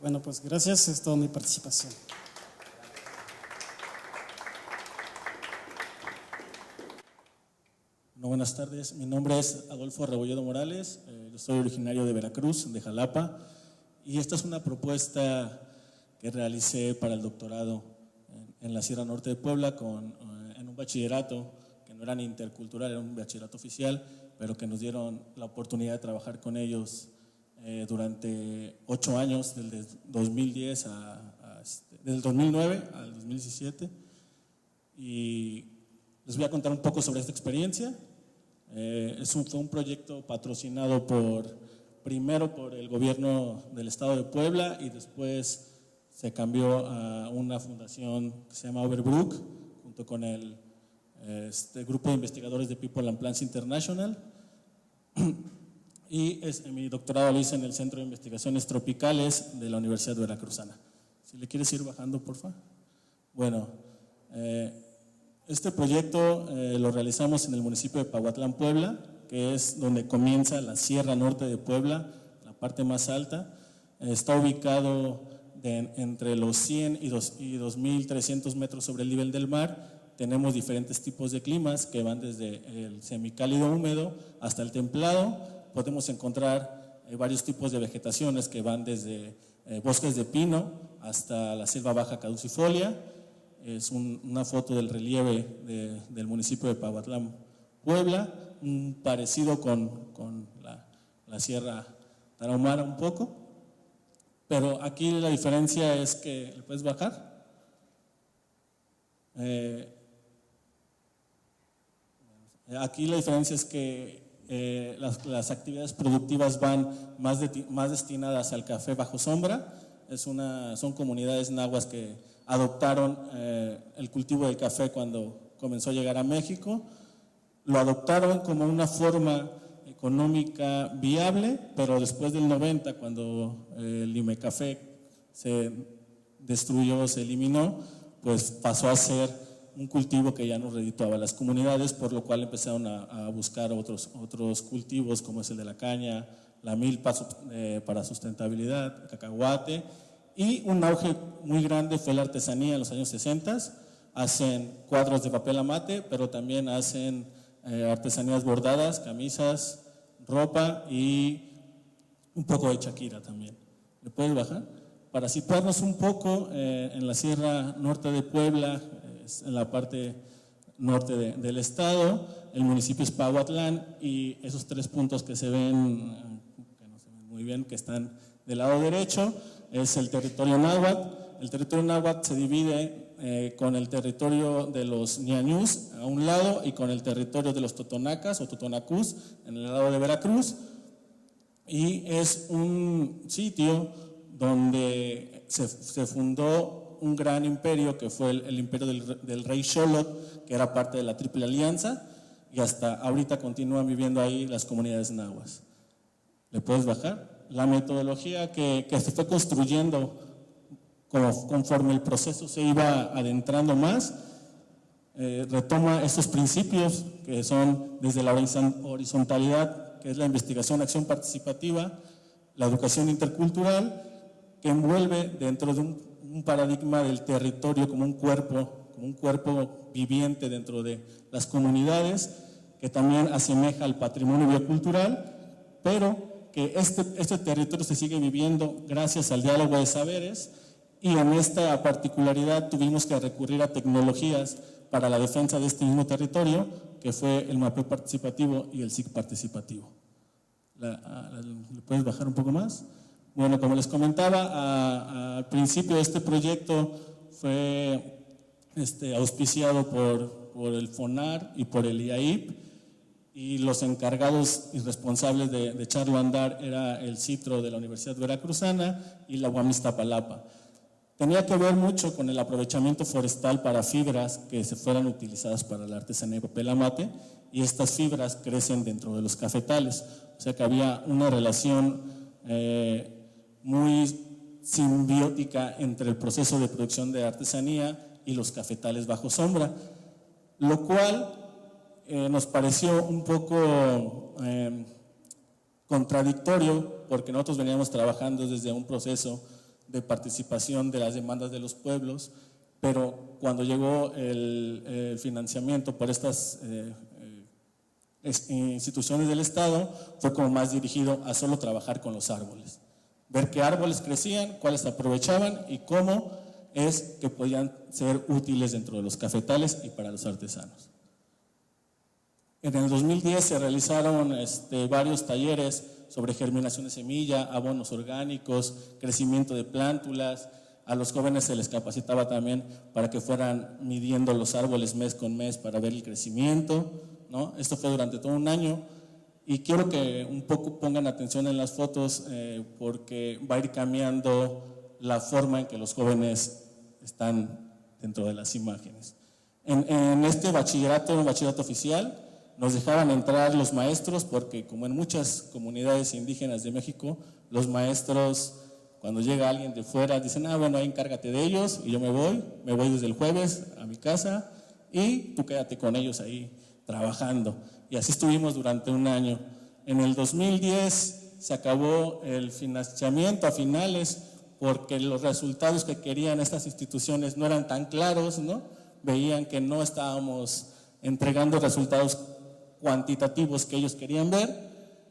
Bueno, pues gracias, es toda mi participación. Bueno, buenas tardes, mi nombre es Adolfo Rebolledo Morales, yo soy originario de Veracruz, de Jalapa, y esta es una propuesta que realicé para el doctorado en la Sierra Norte de Puebla en un bachillerato que no era ni intercultural, era un bachillerato oficial, pero que nos dieron la oportunidad de trabajar con ellos durante 8 años, desde 2010 desde el 2009 al 2017, y les voy a contar un poco sobre esta experiencia. Fue un proyecto patrocinado primero por el gobierno del estado de Puebla, y después se cambió a una fundación que se llama Overbrook, junto con el grupo de investigadores de People and Plants International. Y mi doctorado lo hice en el Centro de Investigaciones Tropicales de la Universidad Veracruzana. Si le quieres ir bajando, por favor. Bueno, este proyecto lo realizamos en el municipio de Pahuatlán, Puebla, que es donde comienza la Sierra Norte de Puebla, la parte más alta. Está ubicado entre los 100 y 2.300 metros sobre el nivel del mar. Tenemos diferentes tipos de climas que van desde el semicálido húmedo hasta el templado. Podemos encontrar varios tipos de vegetaciones que van desde bosques de pino hasta la selva baja caducifolia. Es una foto del relieve del municipio de Pahuatlán, Puebla, parecido con la Sierra Tarahumara un poco, pero aquí la diferencia es que, ¿le puedes bajar? Aquí la diferencia es que las actividades productivas van más destinadas al café bajo sombra. Son comunidades nahuas que adoptaron el cultivo del café cuando comenzó a llegar a México. Lo adoptaron como una forma económica viable, pero después del 90, cuando el Limecafé se destruyó, se eliminó, pues pasó a ser un cultivo que ya no redituaba a las comunidades, por lo cual empezaron a buscar otros cultivos, como es el de la caña, la milpa para sustentabilidad, el cacahuate, y un auge muy grande fue la artesanía en los años 60. Hacen cuadros de papel amate, pero también hacen artesanías bordadas, camisas, ropa y un poco de chaquira también. ¿Le puedes bajar? Para situarnos un poco en la Sierra Norte de Puebla, en la parte norte del estado, el municipio es Pahuatlán, y esos 3 puntos que se ven, que no se ven muy bien, que están del lado derecho, es el territorio náhuatl. El territorio náhuatl se divide con el territorio de los ñañús a un lado y con el territorio de los totonacas o totonacús en el lado de Veracruz, y es un sitio donde se fundó un gran imperio que fue el imperio del rey Xolotl, que era parte de la Triple Alianza, y hasta ahorita continúan viviendo ahí las comunidades nahuas. ¿Le puedes bajar? La metodología que se fue construyendo conforme el proceso se iba adentrando más, retoma estos principios que son desde la horizontalidad, que es la investigación, acción participativa, la educación intercultural, que envuelve dentro de un paradigma del territorio como un cuerpo viviente dentro de las comunidades, que también asemeja al patrimonio biocultural, pero que este territorio se sigue viviendo gracias al diálogo de saberes, y en esta particularidad tuvimos que recurrir a tecnologías para la defensa de este mismo territorio, que fue el mapeo participativo y el SIG participativo. ¿Le puedes bajar un poco más? Bueno, como les comentaba, al principio este proyecto fue auspiciado por el FONAR y por el IAIP, y los encargados y responsables de echarlo a andar era el CITRO de la Universidad Veracruzana y la UAM Iztapalapa. Tenía que ver mucho con el aprovechamiento forestal para fibras que se fueran utilizadas para la artesanía de papel amate, y estas fibras crecen dentro de los cafetales, o sea que había una relación muy simbiótica entre el proceso de producción de artesanía y los cafetales bajo sombra, lo cual nos pareció un poco contradictorio, porque nosotros veníamos trabajando desde un proceso de participación de las demandas de los pueblos, pero cuando llegó el financiamiento por estas instituciones del Estado, fue como más dirigido a solo trabajar con los árboles, ver qué árboles crecían, cuáles se aprovechaban y cómo es que podían ser útiles dentro de los cafetales y para los artesanos. En el 2010 se realizaron varios talleres sobre germinación de semilla, abonos orgánicos, crecimiento de plántulas. A los jóvenes se les capacitaba también para que fueran midiendo los árboles mes con mes para ver el crecimiento, ¿no? Esto fue durante todo un año y quiero que un poco pongan atención en las fotos porque va a ir cambiando la forma en que los jóvenes están dentro de las imágenes. En este bachillerato, un bachillerato oficial, nos dejaban entrar los maestros porque como en muchas comunidades indígenas de México, los maestros cuando llega alguien de fuera dicen, bueno, ahí encárgate de ellos y yo me voy desde el jueves a mi casa y tú quédate con ellos ahí trabajando. Y así estuvimos durante un año. En el 2010 se acabó el financiamiento a finales porque los resultados que querían estas instituciones no eran tan claros, ¿no? Veían que no estábamos entregando resultados cuantitativos que ellos querían ver.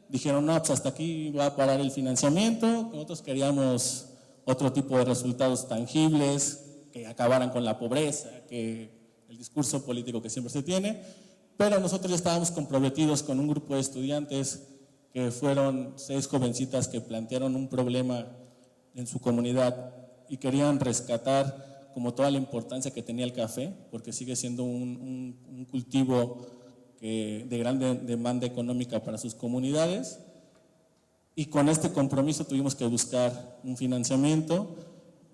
Dijeron, no, pues hasta aquí va a parar el financiamiento. Nosotros queríamos otro tipo de resultados tangibles, que acabaran con la pobreza, que el discurso político que siempre se tiene. Pero nosotros ya estábamos comprometidos con un grupo de estudiantes que fueron 6 jovencitas que plantearon un problema en su comunidad y querían rescatar como toda la importancia que tenía el café, porque sigue siendo un cultivo de gran demanda económica para sus comunidades. Y con este compromiso tuvimos que buscar un financiamiento.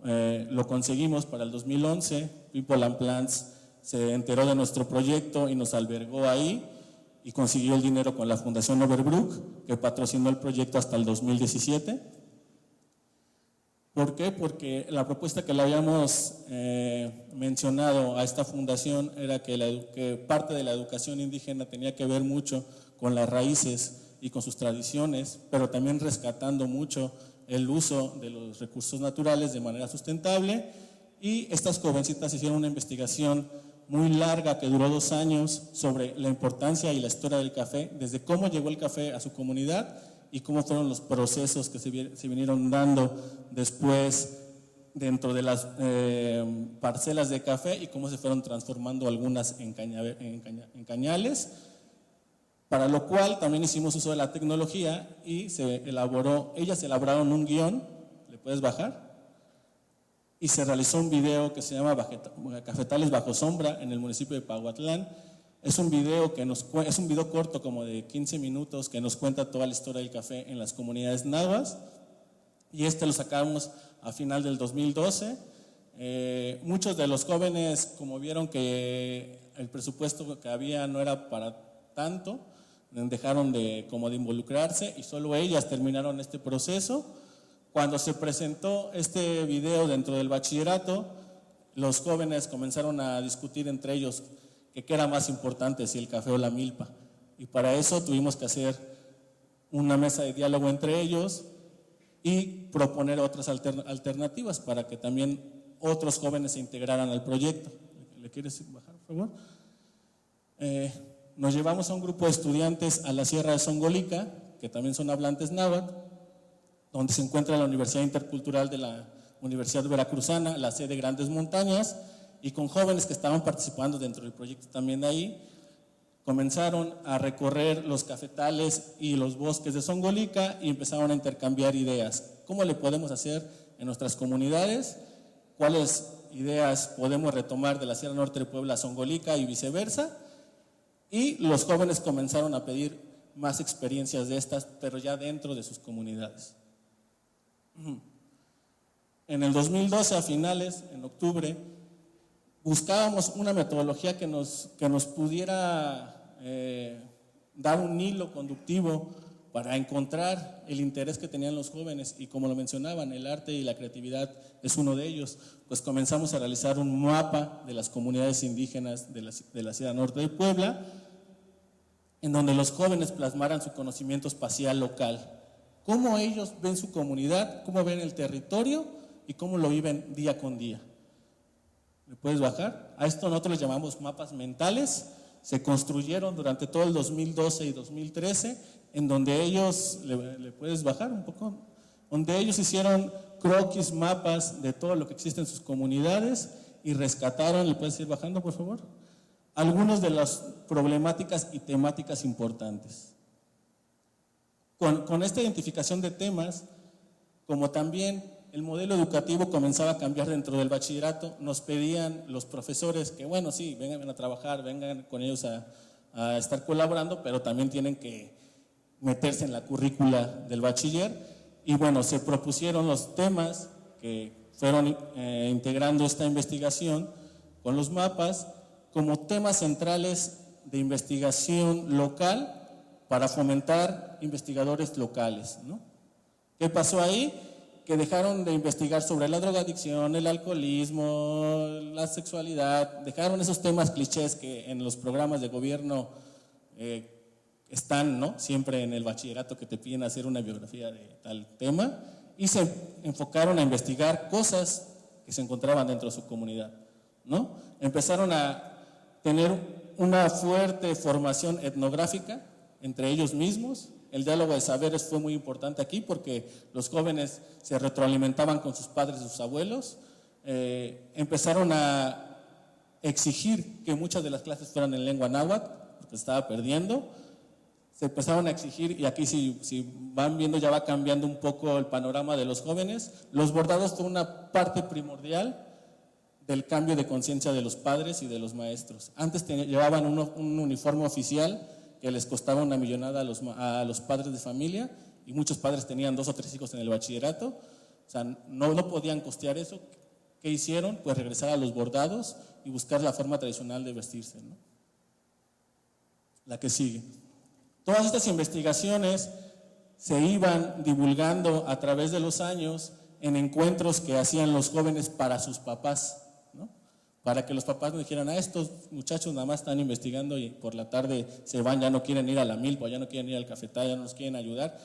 Lo conseguimos para el 2011. People and Plants se enteró de nuestro proyecto y nos albergó ahí y consiguió el dinero con la Fundación Overbrook, que patrocinó el proyecto hasta el 2017. ¿Por qué? Porque la propuesta que le habíamos mencionado a esta fundación era que parte de la educación indígena tenía que ver mucho con las raíces y con sus tradiciones, pero también rescatando mucho el uso de los recursos naturales de manera sustentable. Y estas jovencitas hicieron una investigación muy larga que duró 2 años sobre la importancia y la historia del café, desde cómo llegó el café a su comunidad y cómo fueron los procesos que se vinieron dando después dentro de las parcelas de café y cómo se fueron transformando algunas en cañales, para lo cual también hicimos uso de la tecnología y ellas elaboraron un guión, ¿le puedes bajar? Y se realizó un video que se llama Cafetales Bajo Sombra en el municipio de Pahuatlán. Es un video corto como de 15 minutos que nos cuenta toda la historia del café en las comunidades nahuas y lo sacamos a final del 2012. Muchos de los jóvenes, como vieron que el presupuesto que había no era para tanto, dejaron de involucrarse y solo ellas terminaron este proceso. Cuando se presentó este video dentro del bachillerato, los jóvenes comenzaron a discutir entre ellos qué era más importante, si el café o la milpa. Y para eso tuvimos que hacer una mesa de diálogo entre ellos y proponer otras alternativas para que también otros jóvenes se integraran al proyecto. ¿Le quieres bajar, por favor? Nos llevamos a un grupo de estudiantes a la Sierra de Songolica, que también son hablantes náhuatl, donde se encuentra la Universidad Intercultural de la Universidad Veracruzana, la sede de Grandes Montañas, y con jóvenes que estaban participando dentro del proyecto también de ahí, comenzaron a recorrer los cafetales y los bosques de Songolica y empezaron a intercambiar ideas. ¿Cómo le podemos hacer en nuestras comunidades? ¿Cuáles ideas podemos retomar de la Sierra Norte de Puebla a Songolica y viceversa? Y los jóvenes comenzaron a pedir más experiencias de estas, pero ya dentro de sus comunidades. En el 2012, a finales, en octubre, buscábamos una metodología que nos pudiera dar un hilo conductivo para encontrar el interés que tenían los jóvenes, y como lo mencionaban, el arte y la creatividad es uno de ellos. Pues comenzamos a realizar un mapa de las comunidades indígenas de la Sierra Norte de Puebla, en donde los jóvenes plasmaran su conocimiento espacial local, cómo ellos ven su comunidad, cómo ven el territorio y cómo lo viven día con día. ¿Me puedes bajar? A esto nosotros les llamamos mapas mentales. Se construyeron durante todo el 2012 y 2013, en donde ellos, ¿le puedes bajar un poco? Donde ellos hicieron croquis, mapas de todo lo que existe en sus comunidades y rescataron, ¿le puedes ir bajando por favor? Algunas de las problemáticas y temáticas importantes. Con esta identificación de temas, como también el modelo educativo comenzaba a cambiar dentro del bachillerato, nos pedían los profesores que, bueno, sí, vengan a trabajar, vengan con ellos a estar colaborando, pero también tienen que meterse en la currícula del bachiller. Y bueno, se propusieron los temas que fueron integrando esta investigación con los mapas como temas centrales de investigación local para fomentar investigadores locales, ¿no? ¿Qué pasó ahí? Que dejaron de investigar sobre la drogadicción, el alcoholismo, la sexualidad, dejaron esos temas clichés que en los programas de gobierno están, ¿no? Siempre en el bachillerato que te piden hacer una biografía de tal tema, y se enfocaron a investigar cosas que se encontraban dentro de su comunidad, ¿no? Empezaron a tener una fuerte formación etnográfica entre ellos mismos. El diálogo de saberes fue muy importante aquí porque los jóvenes se retroalimentaban con sus padres y sus abuelos. Empezaron a exigir que muchas de las clases fueran en lengua náhuatl, porque se estaba perdiendo. Se empezaron a exigir, y aquí si van viendo ya va cambiando un poco el panorama de los jóvenes. Los bordados fue una parte primordial del cambio de conciencia de los padres y de los maestros. Antes llevaban un uniforme oficial que les costaba una millonada a los padres de familia, y muchos padres tenían 2 o 3 hijos en el bachillerato, o sea, no podían costear eso. ¿Qué hicieron? Pues regresar a los bordados y buscar la forma tradicional de vestirse, ¿no? La que sigue. Todas estas investigaciones se iban divulgando a través de los años en encuentros que hacían los jóvenes para sus papás, ¿no? Para que los papás no dijeran, estos muchachos nada más están investigando y por la tarde se van, ya no quieren ir a la milpa, ya no quieren ir al cafetal, ya no nos quieren ayudar.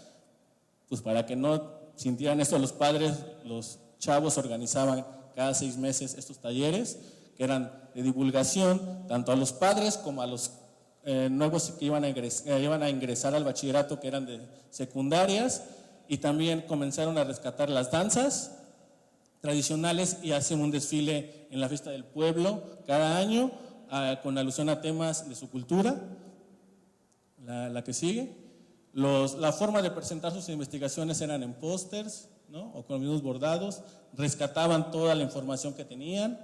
Pues para que no sintieran esto los padres, los chavos organizaban cada 6 meses estos talleres que eran de divulgación tanto a los padres como a los nuevos que iban a ingresar al bachillerato, que eran de secundarias, y también comenzaron a rescatar las danzas tradicionales y hacen un desfile en la fiesta del pueblo cada año con alusión a temas de su cultura. La que sigue. La forma de presentar sus investigaciones eran en pósters, ¿no? O con los mismos bordados. Rescataban toda la información que tenían.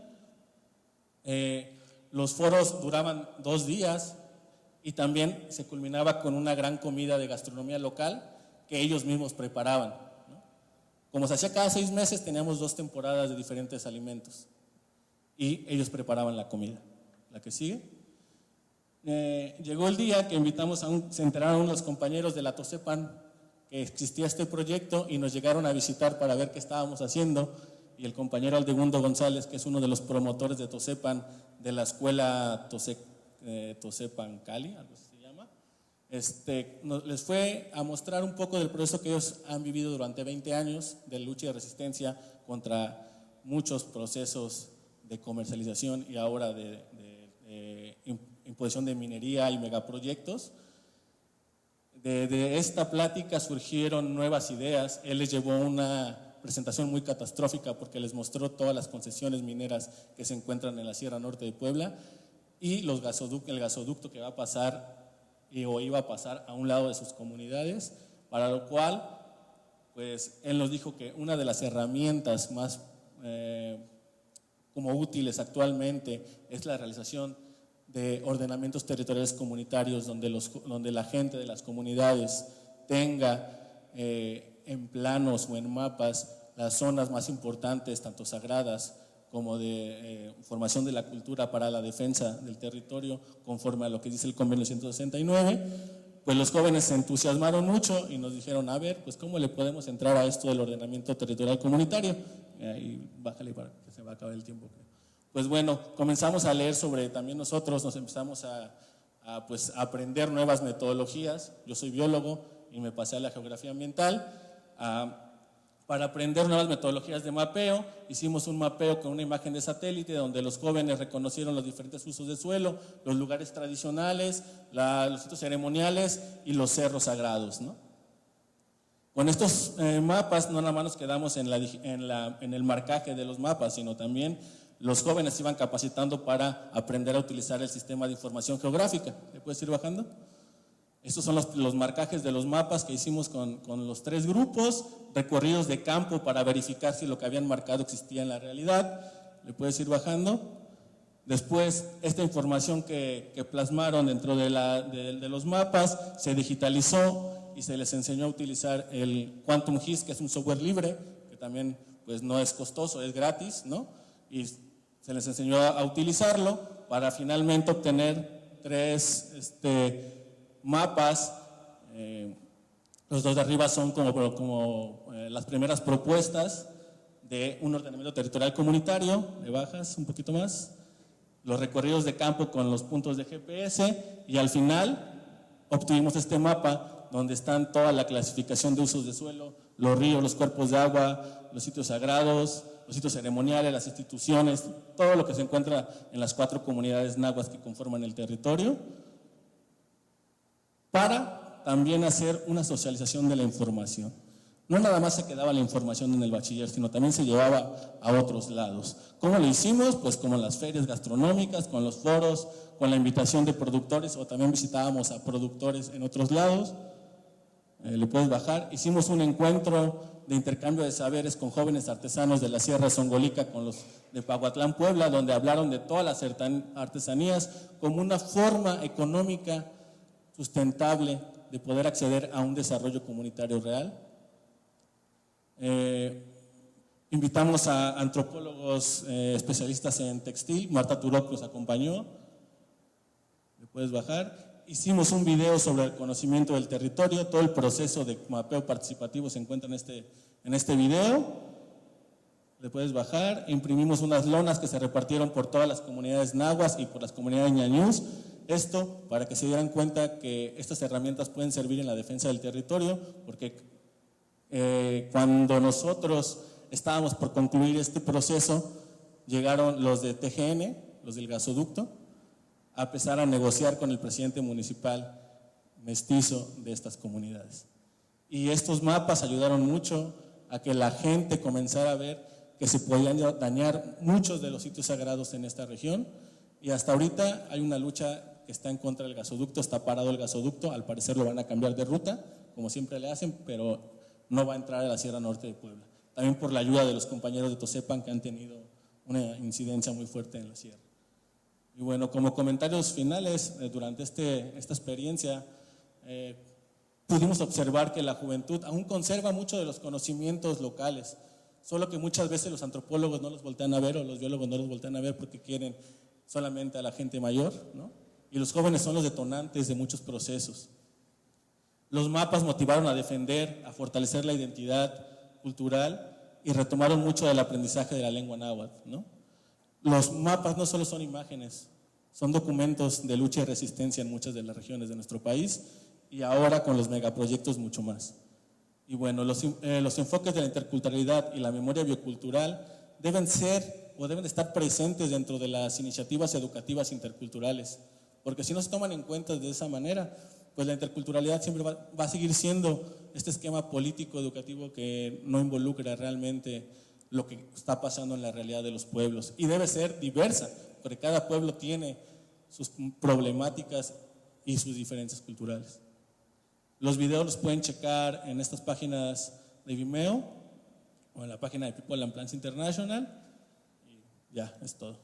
Los foros duraban 2 días y también se culminaba con una gran comida de gastronomía local que ellos mismos preparaban, ¿no? Como se hacía cada 6 meses, teníamos 2 temporadas de diferentes alimentos y ellos preparaban la comida. La que sigue. Llegó el día que invitamos se enteraron los compañeros de la Tosepan que existía este proyecto y nos llegaron a visitar para ver qué estábamos haciendo, y el compañero Aldegundo González, que es uno de los promotores de Tosepan, de la escuela Tosepan Cali, algo así se llama, les fue a mostrar un poco del proceso que ellos han vivido durante 20 años de lucha y resistencia contra muchos procesos de comercialización y ahora de imposición de minería y megaproyectos. De esta plática surgieron nuevas ideas. Él les llevó una presentación muy catastrófica porque les mostró todas las concesiones mineras que se encuentran en la Sierra Norte de Puebla y el gasoducto que va a pasar o iba a pasar a un lado de sus comunidades, para lo cual pues él nos dijo que una de las herramientas más como útiles actualmente es la realización de ordenamientos territoriales comunitarios donde la gente de las comunidades tenga en planos o en mapas las zonas más importantes, tanto sagradas como de formación de la cultura para la defensa del territorio, conforme a lo que dice el convenio 169. Pues los jóvenes se entusiasmaron mucho y nos dijeron, a ver, pues ¿cómo le podemos entrar a esto del ordenamiento territorial comunitario? Y bájale para que se va a acabar el tiempo, creo. Pues bueno, comenzamos a leer sobre, también nosotros nos empezamos a aprender nuevas metodologías. Yo soy biólogo y me pasé a la geografía ambiental, a Para aprender nuevas metodologías de mapeo, hicimos un mapeo con una imagen de satélite donde los jóvenes reconocieron los diferentes usos de suelo, los lugares tradicionales, los sitios ceremoniales y los cerros sagrados, ¿no? Con estos mapas no nada más nos quedamos en el marcaje de los mapas, sino también los jóvenes se iban capacitando para aprender a utilizar el sistema de información geográfica. ¿Le puedes ir bajando? Estos son los marcajes de los mapas que hicimos con los 3 grupos, recorridos de campo para verificar si lo que habían marcado existía en la realidad. ¿Le puedes ir bajando? Después, esta información que plasmaron dentro de los mapas se digitalizó y se les enseñó a utilizar el Quantum GIS, que es un software libre, que también pues, no es costoso, es gratis, ¿no? Y se les enseñó a utilizarlo para finalmente obtener 3 mapas. Los 2 de arriba son como las primeras propuestas de un ordenamiento territorial comunitario. Le bajas un poquito más. Los recorridos de campo con los puntos de GPS, y al final obtuvimos este mapa donde están toda la clasificación de usos de suelo, los ríos, los cuerpos de agua, los sitios sagrados, los sitios ceremoniales, las instituciones, todo lo que se encuentra en las 4 comunidades náhuatl que conforman el territorio, para también hacer una socialización de la información. No nada más se quedaba la información en el bachiller, sino también se llevaba a otros lados. ¿Cómo lo hicimos? Pues como las ferias gastronómicas, con los foros, con la invitación de productores, o también visitábamos a productores en otros lados. Le puedes bajar. Hicimos un encuentro de intercambio de saberes con jóvenes artesanos de la Sierra Zongolica, con los de Pahuatlán, Puebla, donde hablaron de todas las artesanías como una forma económica sustentable de poder acceder a un desarrollo comunitario real. Invitamos a antropólogos especialistas en textil. Marta Turok nos acompañó. ¿Le puedes bajar? Hicimos un video sobre el conocimiento del territorio. Todo el proceso de mapeo participativo se encuentra en este video. ¿Le puedes bajar? Imprimimos unas lonas que se repartieron por todas las comunidades nahuas y por las comunidades ñañús. Esto para que se dieran cuenta que estas herramientas pueden servir en la defensa del territorio, porque cuando nosotros estábamos por concluir este proceso, llegaron los de TGN, los del gasoducto, a empezar a negociar con el presidente municipal mestizo de estas comunidades. Y estos mapas ayudaron mucho a que la gente comenzara a ver que se podían dañar muchos de los sitios sagrados en esta región, y hasta ahorita hay una lucha que está en contra del gasoducto. Está parado el gasoducto, al parecer lo van a cambiar de ruta, como siempre le hacen, pero no va a entrar a la Sierra Norte de Puebla. También por la ayuda de los compañeros de Tosepan, que han tenido una incidencia muy fuerte en la sierra. Y bueno, como comentarios finales, durante esta experiencia, pudimos observar que la juventud aún conserva mucho de los conocimientos locales, solo que muchas veces los antropólogos no los voltean a ver, o los biólogos no los voltean a ver, porque quieren solamente a la gente mayor, ¿no? Y los jóvenes son los detonantes de muchos procesos. Los mapas motivaron a defender, a fortalecer la identidad cultural, y retomaron mucho del aprendizaje de la lengua náhuatl, ¿no? Los mapas no solo son imágenes, son documentos de lucha y resistencia en muchas de las regiones de nuestro país, y ahora con los megaproyectos mucho más. Y bueno, los enfoques de la interculturalidad y la memoria biocultural deben ser o deben estar presentes dentro de las iniciativas educativas interculturales, porque si no se toman en cuenta de esa manera, pues la interculturalidad siempre va a seguir siendo este esquema político educativo que no involucra realmente lo que está pasando en la realidad de los pueblos, y debe ser diversa, porque cada pueblo tiene sus problemáticas y sus diferencias culturales. Los videos los pueden checar en estas páginas de Vimeo o en la página de People and Plants International, y ya, es todo.